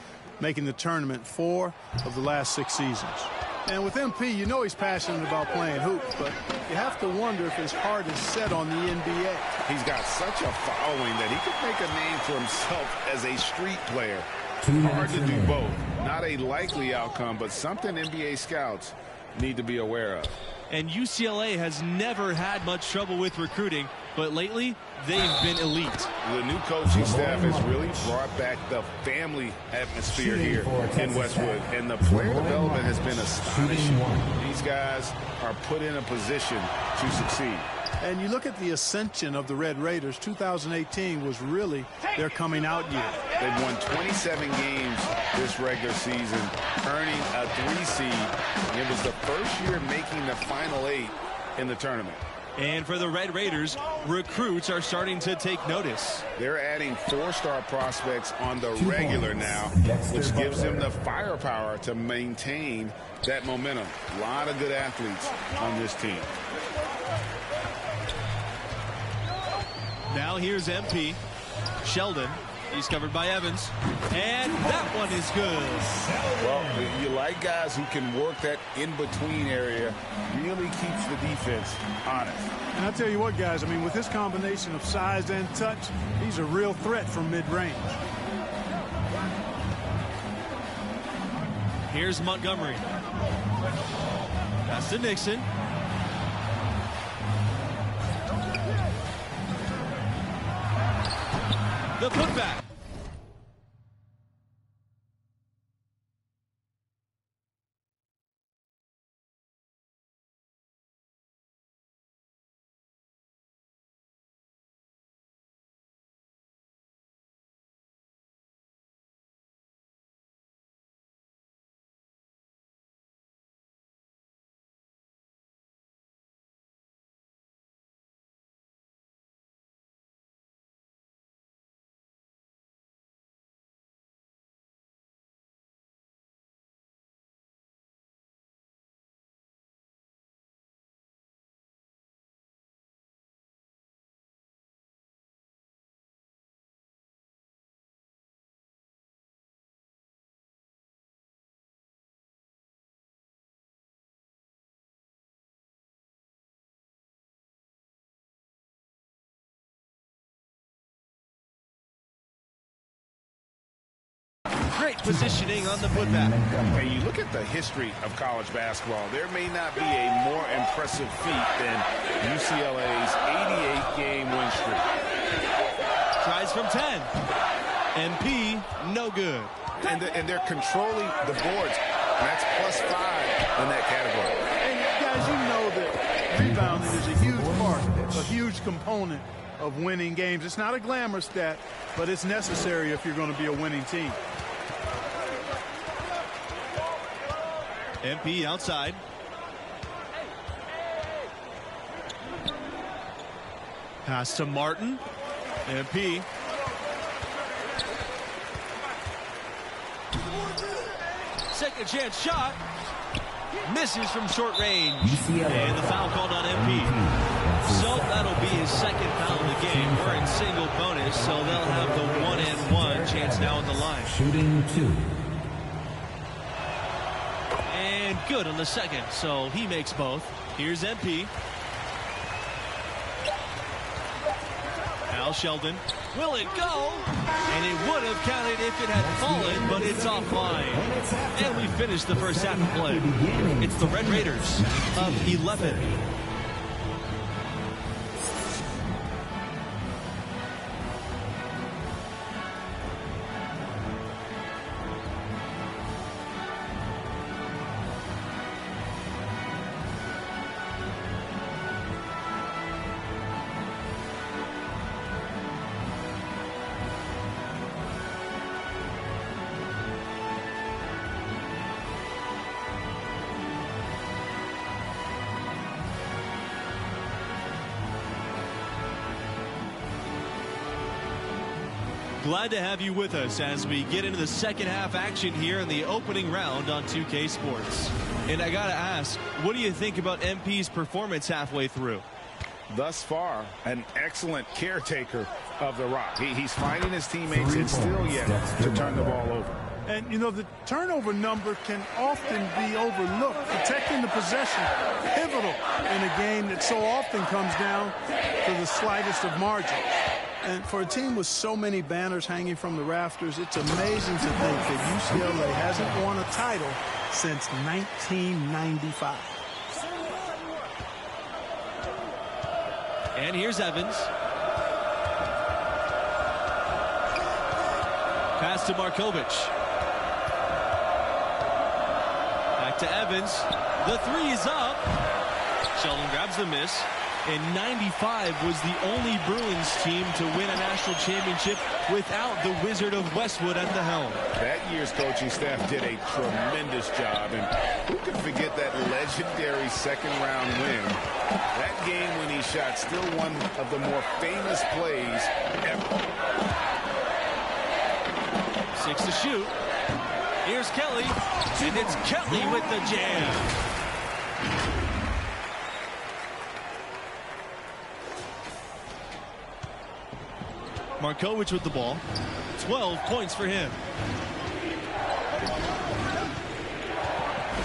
making the tournament 4 of the last 6 seasons. And with MP, you know he's passionate about playing hoops, but you have to wonder if his heart is set on the NBA. He's got such a following that he could make a name for himself as a street player. Hard to do both. Not a likely outcome, but something NBA scouts need to be aware of. And UCLA has never had much trouble with recruiting, but lately they've been elite. The new coaching staff has really brought back the family atmosphere here in Westwood, and the player development has been astonishing. These guys are put in a position to succeed. And you look at the ascension of the Red Raiders, 2018 was really their coming out year. They've won 27 games this regular season, earning a 3 seed. It was the first year making the Final 8 in the tournament. And for the Red Raiders, recruits are starting to take notice. They're adding 4-star prospects on the regular now, which gives them the firepower to maintain that momentum. A lot of good athletes on this team. Now here's MP. Sheldon. He's covered by Evans. And that one is good. Well, you like guys who can work that in-between area. Really keeps the defense honest. And I'll tell you what, guys, I mean, with this combination of size and touch, he's a real threat from mid-range. Here's Montgomery. Pass to Nixon. The putback. Great positioning on the putback. And you look at the history of college basketball, there may not be a more impressive feat than UCLA's 88-game win streak. Tries from 10. MP, no good. And they're controlling the boards. And that's +5 in that category. And guys, you know that rebounding is a huge part, a huge component of winning games. It's not a glamour stat, but it's necessary if you're going to be a winning team. MP outside. Pass to Martin. MP. Second chance shot. Misses from short range. And the foul called on MP. So that'll be his second foul of the game. We're in single bonus, so they'll have the 1-and-1 chance now on the line. Shooting 2. And good on the second, so he makes both. Here's MP. Al Sheldon. Will it go? And it would have counted if it had fallen, but it's offline. And we finished the first half of play. It's the Red Raiders up 11. Glad to have you with us as we get into the second half action here in the opening round on 2K Sports. And I gotta ask, what do you think about MP's performance halfway through? Thus far, an excellent caretaker of the rock. He's finding his teammates and still yet to turn the ball over. And, you know, the turnover number can often be overlooked. Protecting the possession, pivotal in a game that so often comes down to the slightest of margins. And for a team with so many banners hanging from the rafters, it's amazing to think that UCLA hasn't won a title since 1995. And here's Evans. Pass to Markovic. Back to Evans. The three is up. Sheldon grabs the miss. And 95 was the only Bruins team to win a national championship without the Wizard of Westwood at the helm. That year's coaching staff did a tremendous job. And who could forget that legendary second-round win? That game when he shot, still one of the more famous plays ever. 6 to shoot. Here's Kelly. And it's Kelly with the jam. Markovic with the ball. 12 points for him.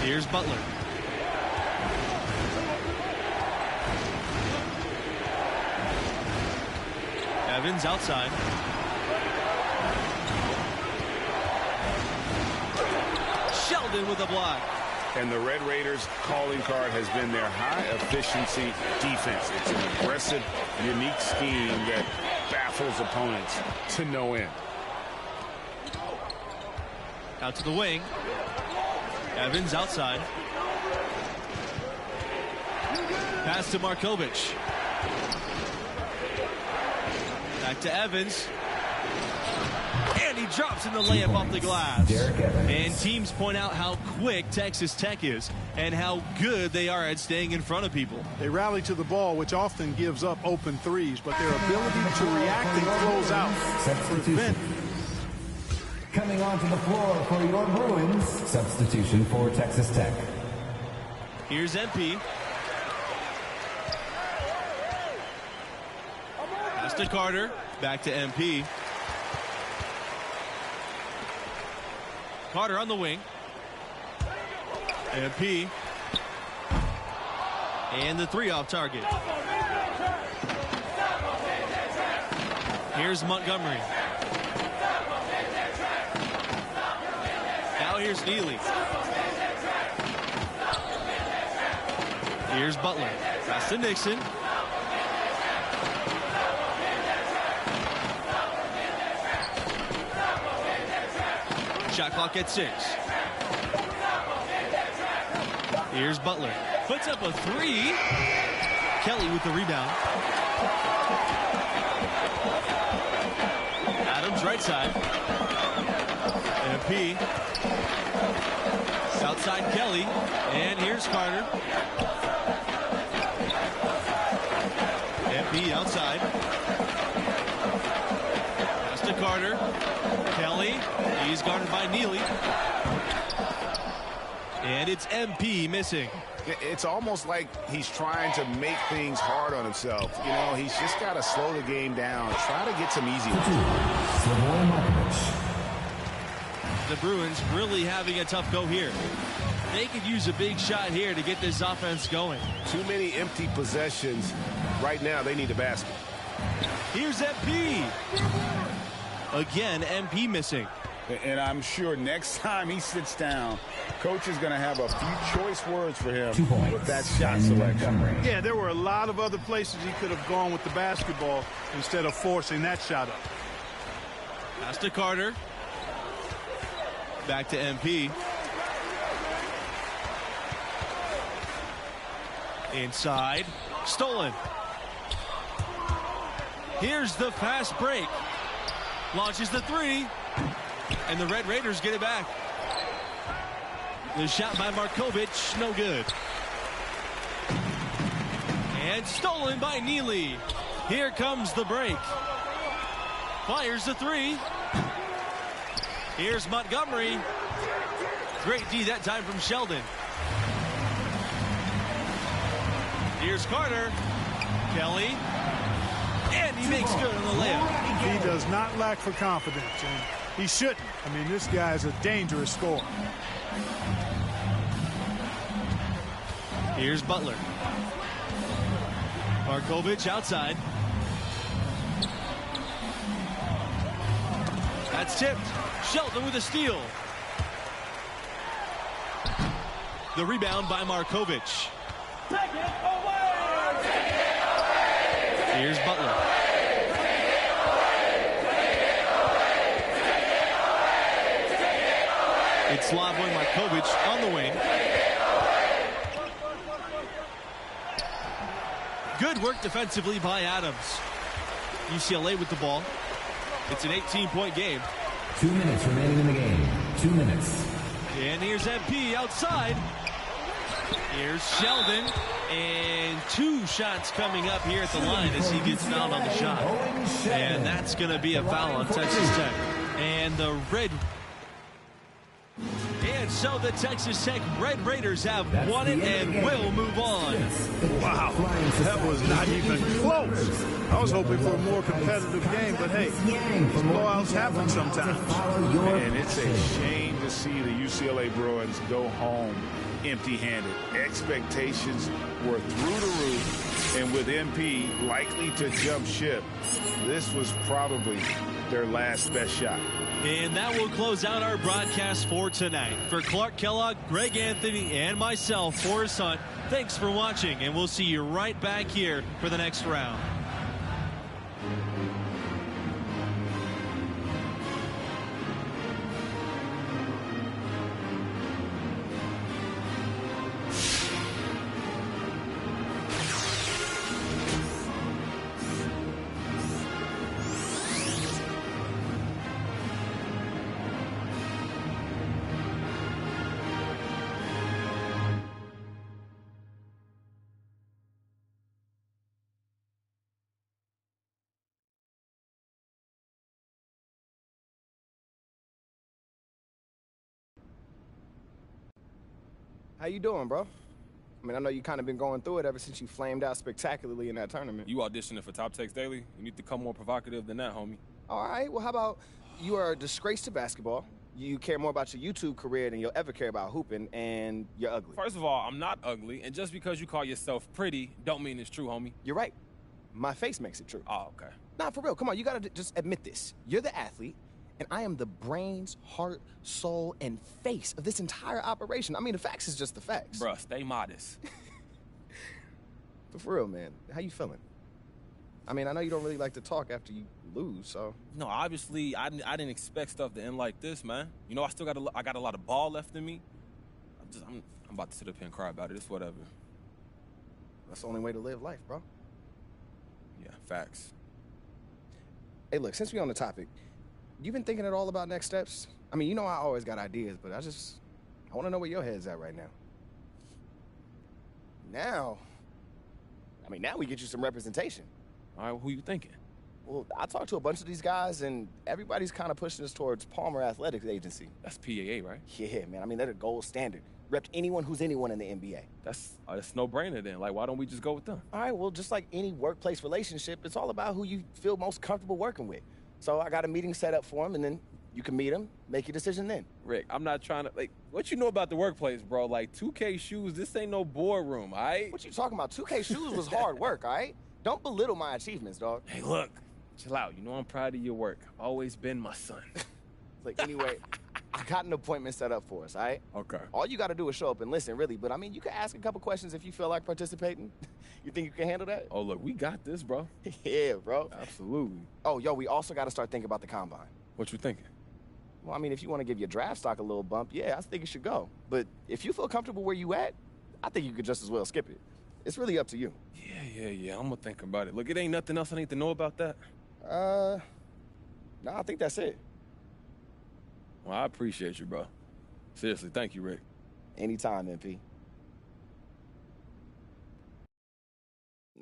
Here's Butler. Evans outside. Sheldon with a block. And the Red Raiders' calling card has been their high-efficiency defense. It's an aggressive, unique scheme that baffles opponents to no end. Out to the wing. Evans outside. Pass to Markovic. Back to Evans. And he drops in the layup off the glass. And teams point out how quick Texas Tech is and how good they are at staying in front of people. They rally to the ball, which often gives up open threes, but their ability to react and close out prevent. Coming onto the floor for your Bruins, substitution for Texas Tech. Here's MP. Pass to Carter. Back to MP. Carter on the wing. MP. And the three off target. Here's Montgomery. Now here's Neely. Here's Butler. Pass to Nixon. Shot clock at 6. Here's Butler. Puts up a three. Kelly with the rebound. Adams right side. MP. Outside Kelly. And here's Carter. MP outside. Pass to Carter. Kelly. He's guarded by Neely. And it's MP missing. It's almost like he's trying to make things hard on himself. You know, he's just got to slow the game down. Try to get some easy ones. The Bruins really having a tough go here. They could use a big shot here to get this offense going. Too many empty possessions. Right now, they need a basket. Here's MP. Again, MP missing. And I'm sure next time he sits down, coach is going to have a few choice words for him with that shot selection. Yeah, there were a lot of other places he could have gone with the basketball instead of forcing that shot up. Pass to Carter. Back to MP. Inside. Stolen. Here's the fast break. Launches the three. And the Red Raiders get it back. The shot by Markovic, no good. And stolen by Neely. Here comes the break. Fires the three. Here's Montgomery. Great D that time from Sheldon. Here's Carter. Kelly. And he makes good on the layup. He does not lack for confidence, and he shouldn't. I mean, this guy's a dangerous scorer. Here's Butler. Markovic outside. That's tipped. Sheldon with a steal. The rebound by Markovic. Here's Butler. It's Slavoj Markovic on the wing. Good work defensively by Adams. UCLA with the ball. It's an 18-point game. 2 minutes remaining in the game. 2 minutes. And here's MP outside. Here's Sheldon. And 2 shots coming up here at the line as he gets fouled on the shot. And that's going to be a foul on Texas Tech. And the Red... And so the Texas Tech Red Raiders have won it and will move on. Wow, that was not even close. I was hoping for a more competitive game, but hey, blowouts happen sometimes. And it's a shame to see the UCLA Bruins go home empty-handed. Expectations were through the roof, and with MP likely to jump ship, this was probably their last best shot. And that will close out our broadcast for tonight. For Clark Kellogg, Greg Anthony, and myself, Forrest Hunt, thanks for watching, and we'll see you right back here for the next round. How you doing, bro? I mean, I know you kind of been going through it ever since you flamed out spectacularly in that tournament. You auditioning for Top Text Daily? You need to come more provocative than that, homie. All right, well, how about you are a disgrace to basketball, you care more about your YouTube career than you'll ever care about hooping, and you're ugly. First of all, I'm not ugly, and just because you call yourself pretty don't mean it's true, homie. You're right. My face makes it true. Oh, okay. Nah, for real, come on, you gotta just admit this. You're the athlete, and I am the brains, heart, soul, and face of this entire operation. I mean, the facts is just the facts. Bruh, stay modest. But for real, man, how you feeling? I mean, I know you don't really like to talk after you lose, so. No, obviously, I didn't expect stuff to end like this, man. You know, I got a lot of ball left in me. I'm about to sit up here and cry about it. It's whatever. That's the only way to live life, bro. Yeah, facts. Hey, look, since we're on the topic, you been thinking at all about next steps? I mean, you know I always got ideas, but I want to know where your head's at right now. Now we get you some representation. All right, who you thinking? Well, I talked to a bunch of these guys, and everybody's kind of pushing us towards Palmer Athletics Agency. That's PAA, right? Yeah, man. I mean, they're the gold standard. Repped anyone who's anyone in the NBA. That's no-brainer then. Like, why don't we just go with them? All right, well, just like any workplace relationship, it's all about who you feel most comfortable working with. So I got a meeting set up for him, and then you can meet him, make your decision then. Rick, I'm not trying to, like, what you know about the workplace, bro? Like, 2K shoes, this ain't no boardroom, all right? What you talking about? 2K shoes was hard work, all right? Don't belittle my achievements, dog. Hey, look, chill out. You know I'm proud of your work. Always been my son. Like, anyway, I got an appointment set up for us, all right? Okay. All you got to do is show up and listen, really. But, I mean, you can ask a couple questions if you feel like participating. You think you can handle that? Oh, look, we got this, bro. Yeah, bro. Absolutely. Oh, yo, we also got to start thinking about the combine. What you thinking? Well, I mean, if you want to give your draft stock a little bump, yeah, I think it should go. But if you feel comfortable where you at, I think you could just as well skip it. It's really up to you. Yeah. I'm going to think about it. Look, it ain't nothing else I need to know about that. No, I think that's it. Well, I appreciate you, bro. Seriously, thank you, Rick. Anytime, MP.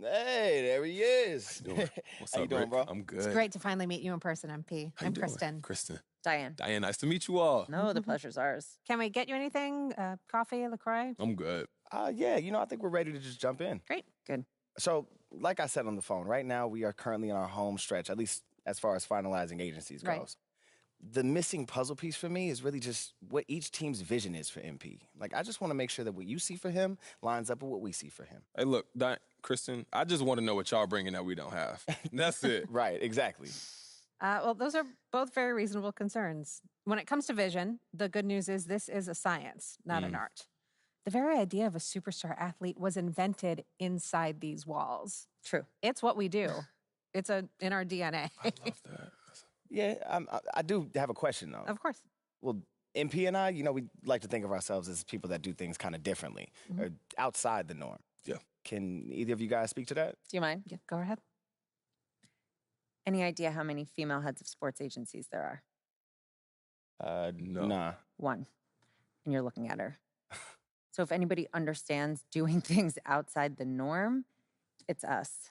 Hey, there he is. How you doing? What's How you up, doing, Rick? bro? I'm good. It's great to finally meet you in person, MP. How you I'm doing? Kristen. Kristen. Diane. Diane, nice to meet you all. No, the pleasure's ours. Can we get you anything? Coffee, LaCroix? I'm good. Yeah, I think we're ready to just jump in. Great. Good. So, like I said on the phone, right now we are currently in our home stretch, at least as far as finalizing agencies goes. Right. The missing puzzle piece for me is really just what each team's vision is for MP. Like, I just want to make sure that what you see for him lines up with what we see for him. Hey, look, Kristen, I just want to know what y'all bringing that we don't have. That's it. Right, exactly. Well, those are both very reasonable concerns. When it comes to vision, the good news is this is a science, not an art. The very idea of a superstar athlete was invented inside these walls. True. It's what we do. It's in our DNA. I love that. Yeah, I do have a question, though. Of course. Well, MP and I, we like to think of ourselves as people that do things kind of differently, or outside the norm. Yeah. Can either of you guys speak to that? Do you mind? Yeah, go ahead. Any idea how many female heads of sports agencies there are? No. Nah. One. And you're looking at her. So if anybody understands doing things outside the norm, it's us.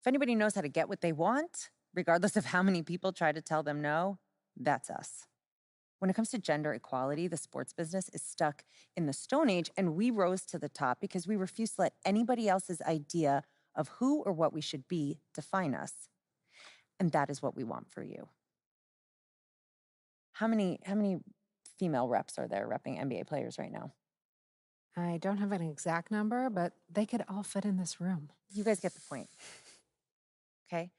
If anybody knows how to get what they want, regardless of how many people try to tell them no, that's us. When it comes to gender equality, the sports business is stuck in the Stone Age, and we rose to the top because we refuse to let anybody else's idea of who or what we should be define us. And that is what we want for you. How many female reps are there repping NBA players right now? I don't have an exact number, but they could all fit in this room. You guys get the point. Okay?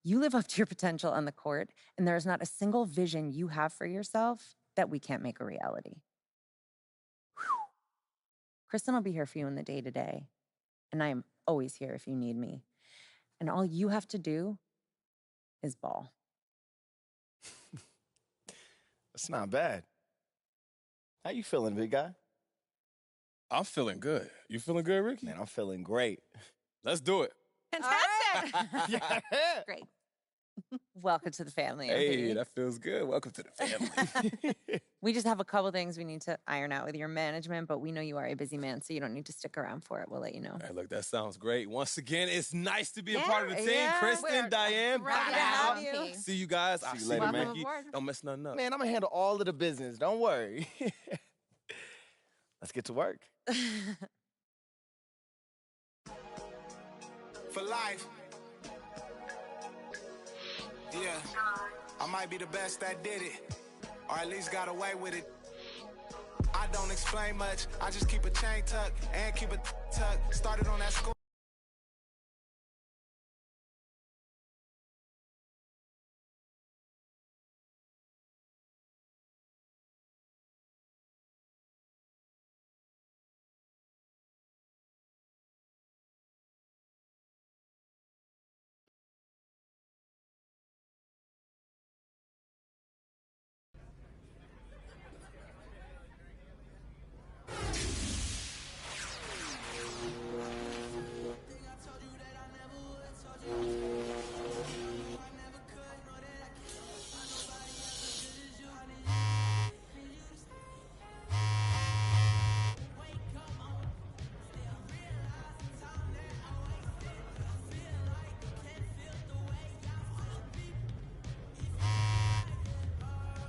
You live up to your potential on the court, and there is not a single vision you have for yourself that we can't make a reality. Whew. Kristen will be here for you in the day-to-day, and I am always here if you need me. And all you have to do is ball. That's not bad. How you feeling, big guy? I'm feeling good. You feeling good, Ricky? Man, I'm feeling great. Let's do it. Fantastic. Great. Welcome to the family. Hey, MP. that feels good. Welcome to the family. We just have a couple things we need to iron out with your management, but we know you are a busy man, so you don't need to stick around for it. We'll let you know. Hey, look, that sounds great. Once again, it's nice to be a part of the team. Kristen, We're Diane, ready to have you. see you guys. I'll see you later, Welcome Ricky. aboard. Don't mess nothing up. Man, I'm going to handle all of the business. Don't worry. Let's get to work. For life. Yeah, I might be the best that did it, or at least got away with it. I don't explain much, I just keep a chain tuck and keep a tuck. Started on that school.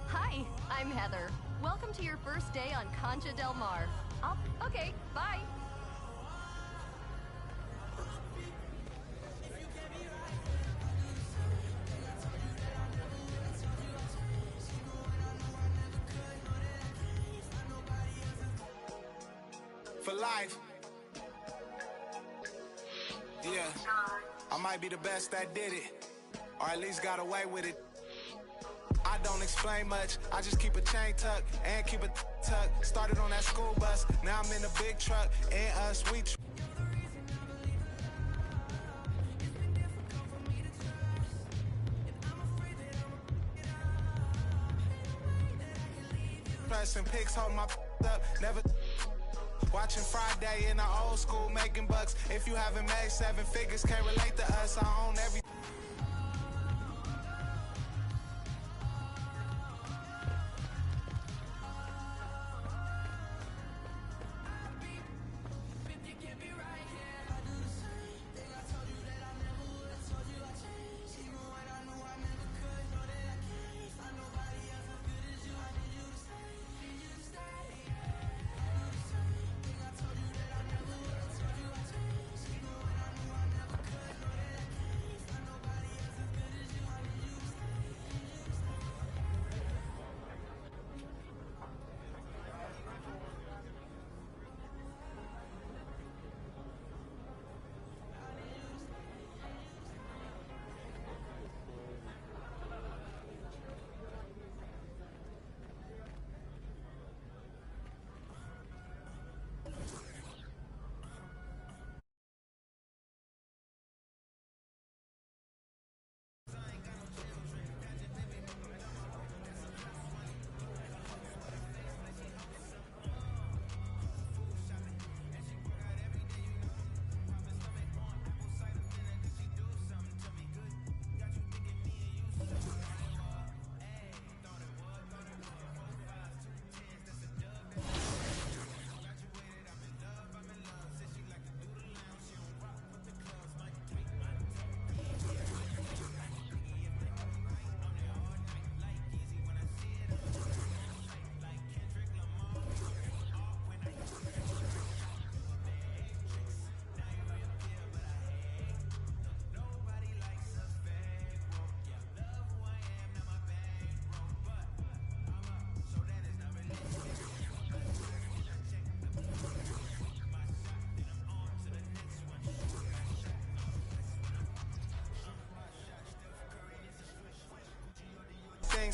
Hi, I'm Heather. Welcome to your first day on Concha Del Mar. Okay, bye. For life. Yeah, I might be the best that did it, or at least got away with it. I don't explain much, I just keep a chain tuck and keep a tuck. Started on that school bus, now I'm in a big truck, and us, we pressing pics, hold my up, never watching Friday in the old school, making bucks. If you haven't made 7 figures, can't relate to us, I own everything.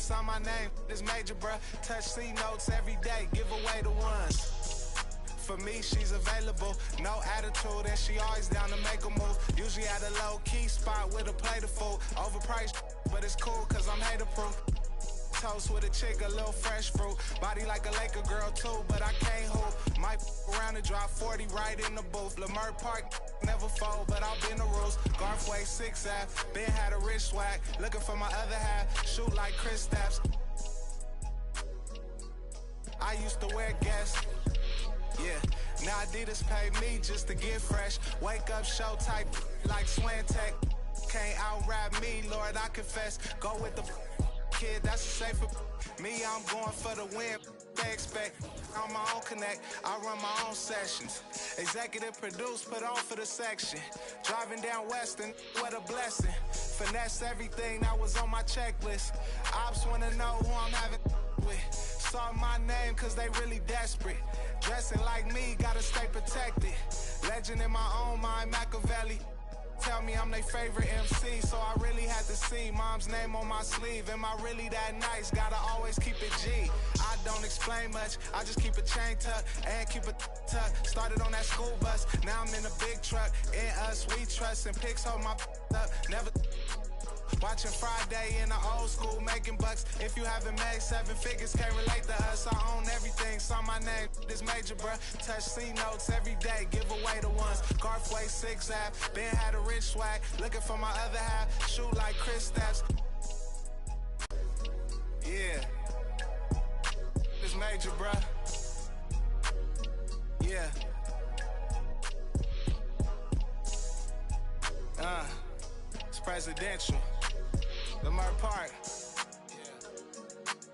sign my name, it's major, bruh. Touch C notes every day, give away the ones. For me, she's available, no attitude, and she always down to make a move. Usually at a low-key spot with a plate of food. Overpriced, but it's cool, cause I'm hater-proof. Toast with a chick, a little fresh fruit. Body like a Laker girl, too, but I can't hoop. Might around and drop 40 right in the booth. Lamert Park, never fold, but I'll bend the rules. Garthway 6F, Ben had a rich swag. Looking for my other half, shoot like Chris Stapps. I used to wear Guess. Yeah, now Adidas pay me just to get fresh. Wake up, show type like Swantech. Can't out-rap me, Lord, I confess. Go with the kid, that's a safer. Me, I'm going for the win. They expect on my own connect. I run my own sessions. Executive produce, put on for the section. Driving down Western, what a blessing. Finesse everything that was on my checklist. Ops wanna know who I'm having with. Saw my name cause they really desperate. Dressing like me, gotta stay protected. Legend in my own mind, Machiavelli. Tell me I'm their favorite MC, so I really had to see mom's name on my sleeve. Am I really that nice? Gotta always keep it G. I don't explain much, I just keep a chain tucked and keep a tucked. Started on that school bus, now I'm in a big truck. In us, we trust, and pics hold my up. Never watching Friday in the old school, making bucks. If you haven't made 7 figures, can't relate to us. I own everything, saw my name, this major, bruh. Touch C notes every day, give away the ones. Garthway 6F, Ben had a rich swag. Looking for my other half, shoot like Chris Stapps. Yeah, this major, bruh. Yeah. It's presidential. Lamert Park.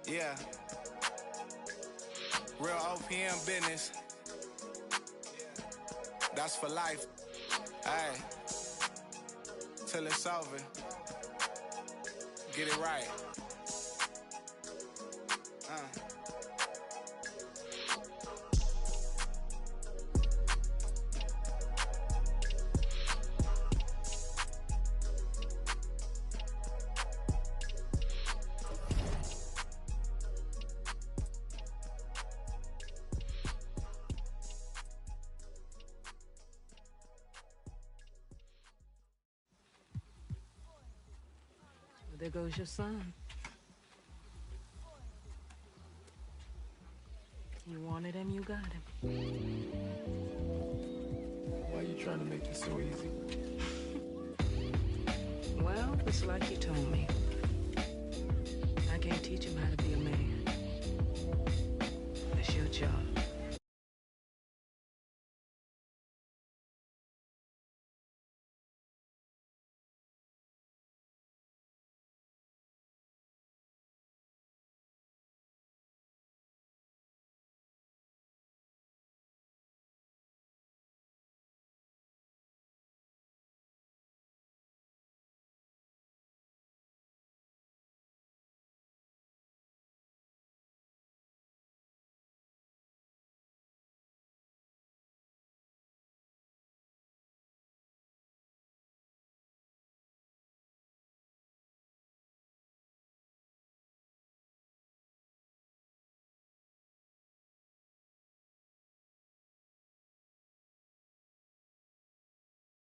Yeah. Real OPM business. That's for life. Hey. Till it's over. Get it right. There goes your son. You wanted him, you got him. Why are you trying to make this so easy? Well, it's like you told me. I can't teach him how to be a man. That's your job.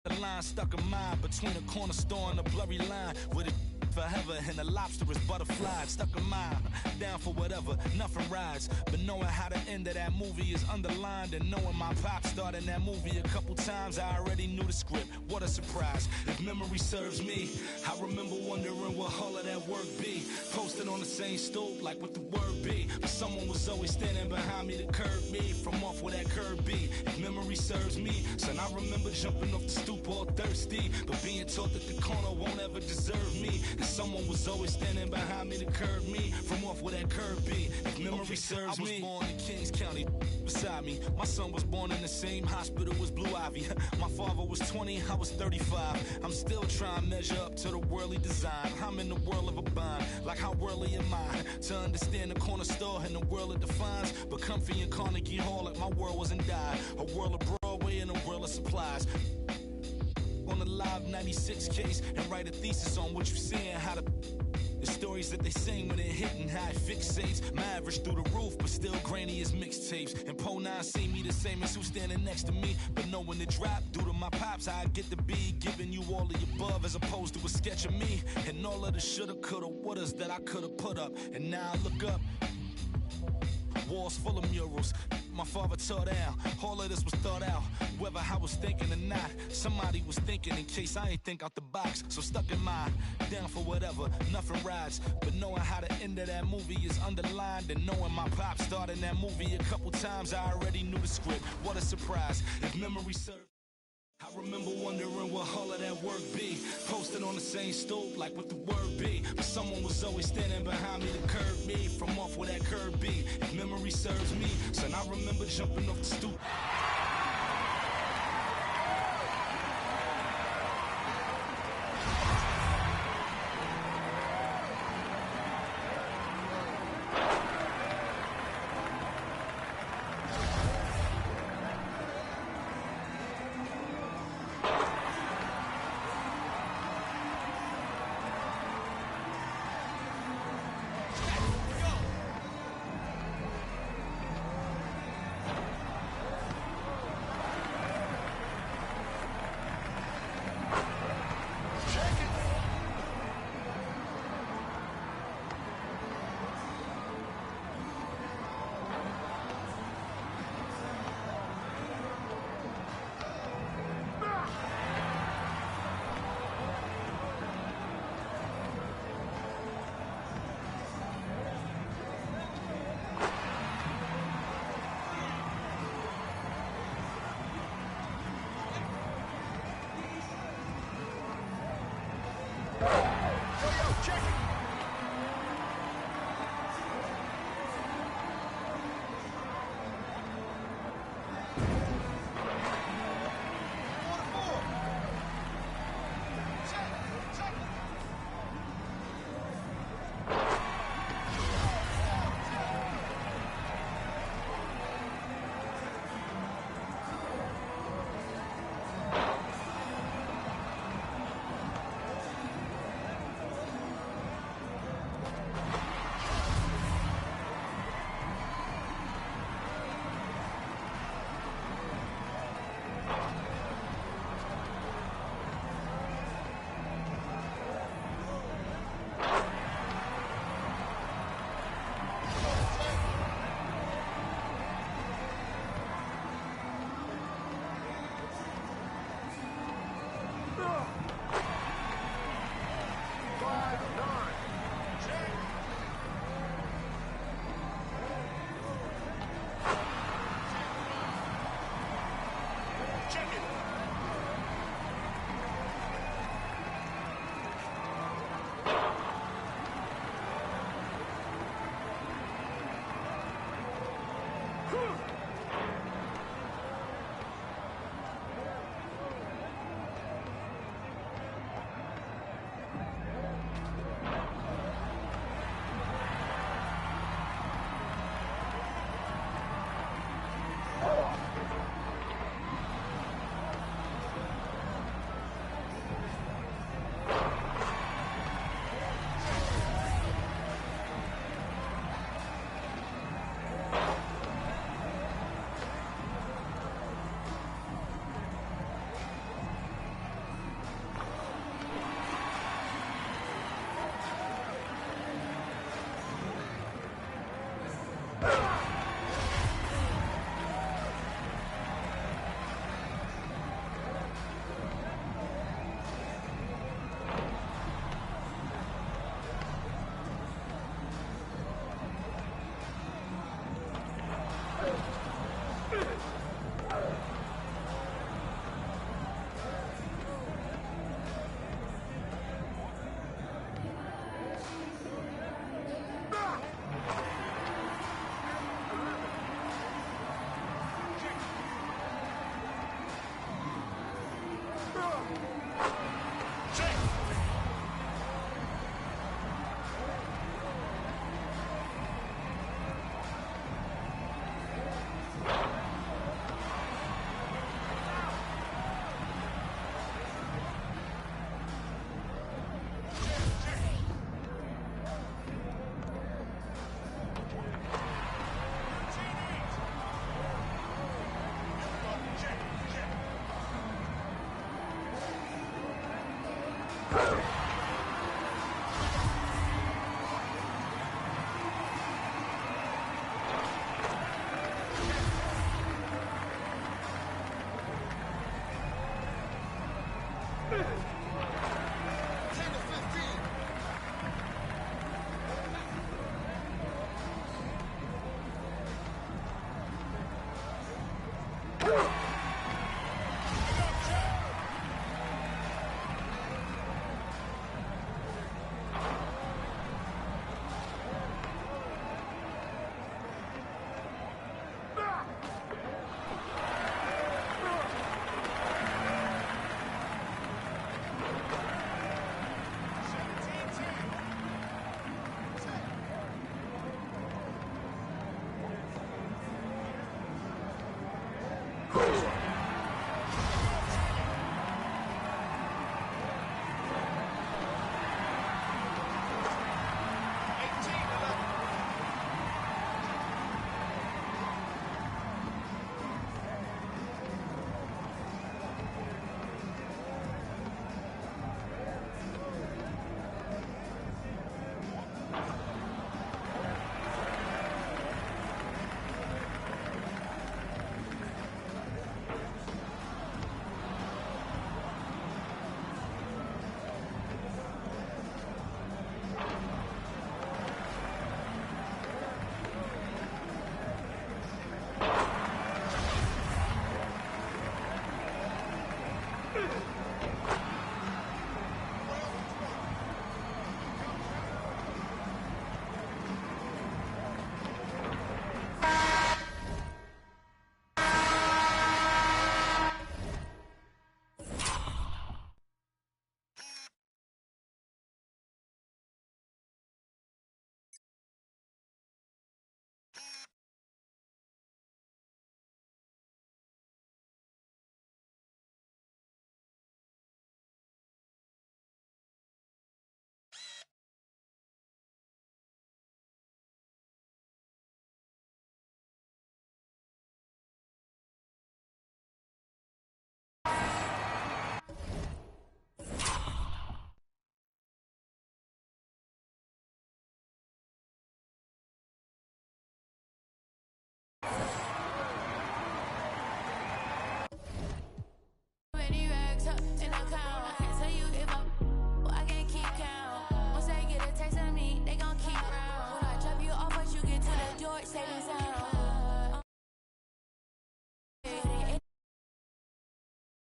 The line stuck a mile between a corner store and a blurry line with it forever and the lobster is butterfly. Stuck a mile down for whatever, nothing rides. But knowing how the end of that movie is underlined and knowing my pop starred in that movie a couple times, I already knew the script. What a surprise. If memory serves me, I remember wondering what all of that work be. Posted on the same stoop like what the word be. But someone was always standing behind me to curb me from off where that curb be. If memory serves me, son, I remember jumping off the stoop all thirsty, but being taught that the corner won't ever deserve me. And someone was always standing behind me to curb me from off where that curb be. If memory serves me, I was born in Kings County beside me. My son was born in the same hospital as Blue Ivy. My father was 20, I was 35. I'm still trying to measure up to the worldly design. I'm in the world of a bind, like how worldly am I? To understand the corner store and the world it defines, but comfy in Carnegie Hall like my world wasn't died. A world of Broadway and a world of supplies. On the live 96 case and write a thesis on what you see and how to The stories that they sing when they're hitting high fixates. My average through the roof, but still grainy as mixtapes. And Po 9 see me the same as who's standing next to me. But knowing the drop, due to my pops, I get to be giving you all of the above as opposed to a sketch of me. And all of the shoulda, coulda, wouldas that I coulda put up. And now I look up. Walls full of murals, my father tore down. All of this was thought out, whether I was thinking or not. Somebody was thinking in case I ain't think out the box. So stuck in mind, down for whatever, nothing rides. But knowing how the end of that movie is underlined, and knowing my pop starred in that movie a couple times, I already knew the script. What a surprise, if memory serves. I remember wondering what all of that work be. Posted on the same stoop like what the word be. But someone was always standing behind me to curb me from off where that curb be. If memory serves me, son, I remember jumping off the stoop. it.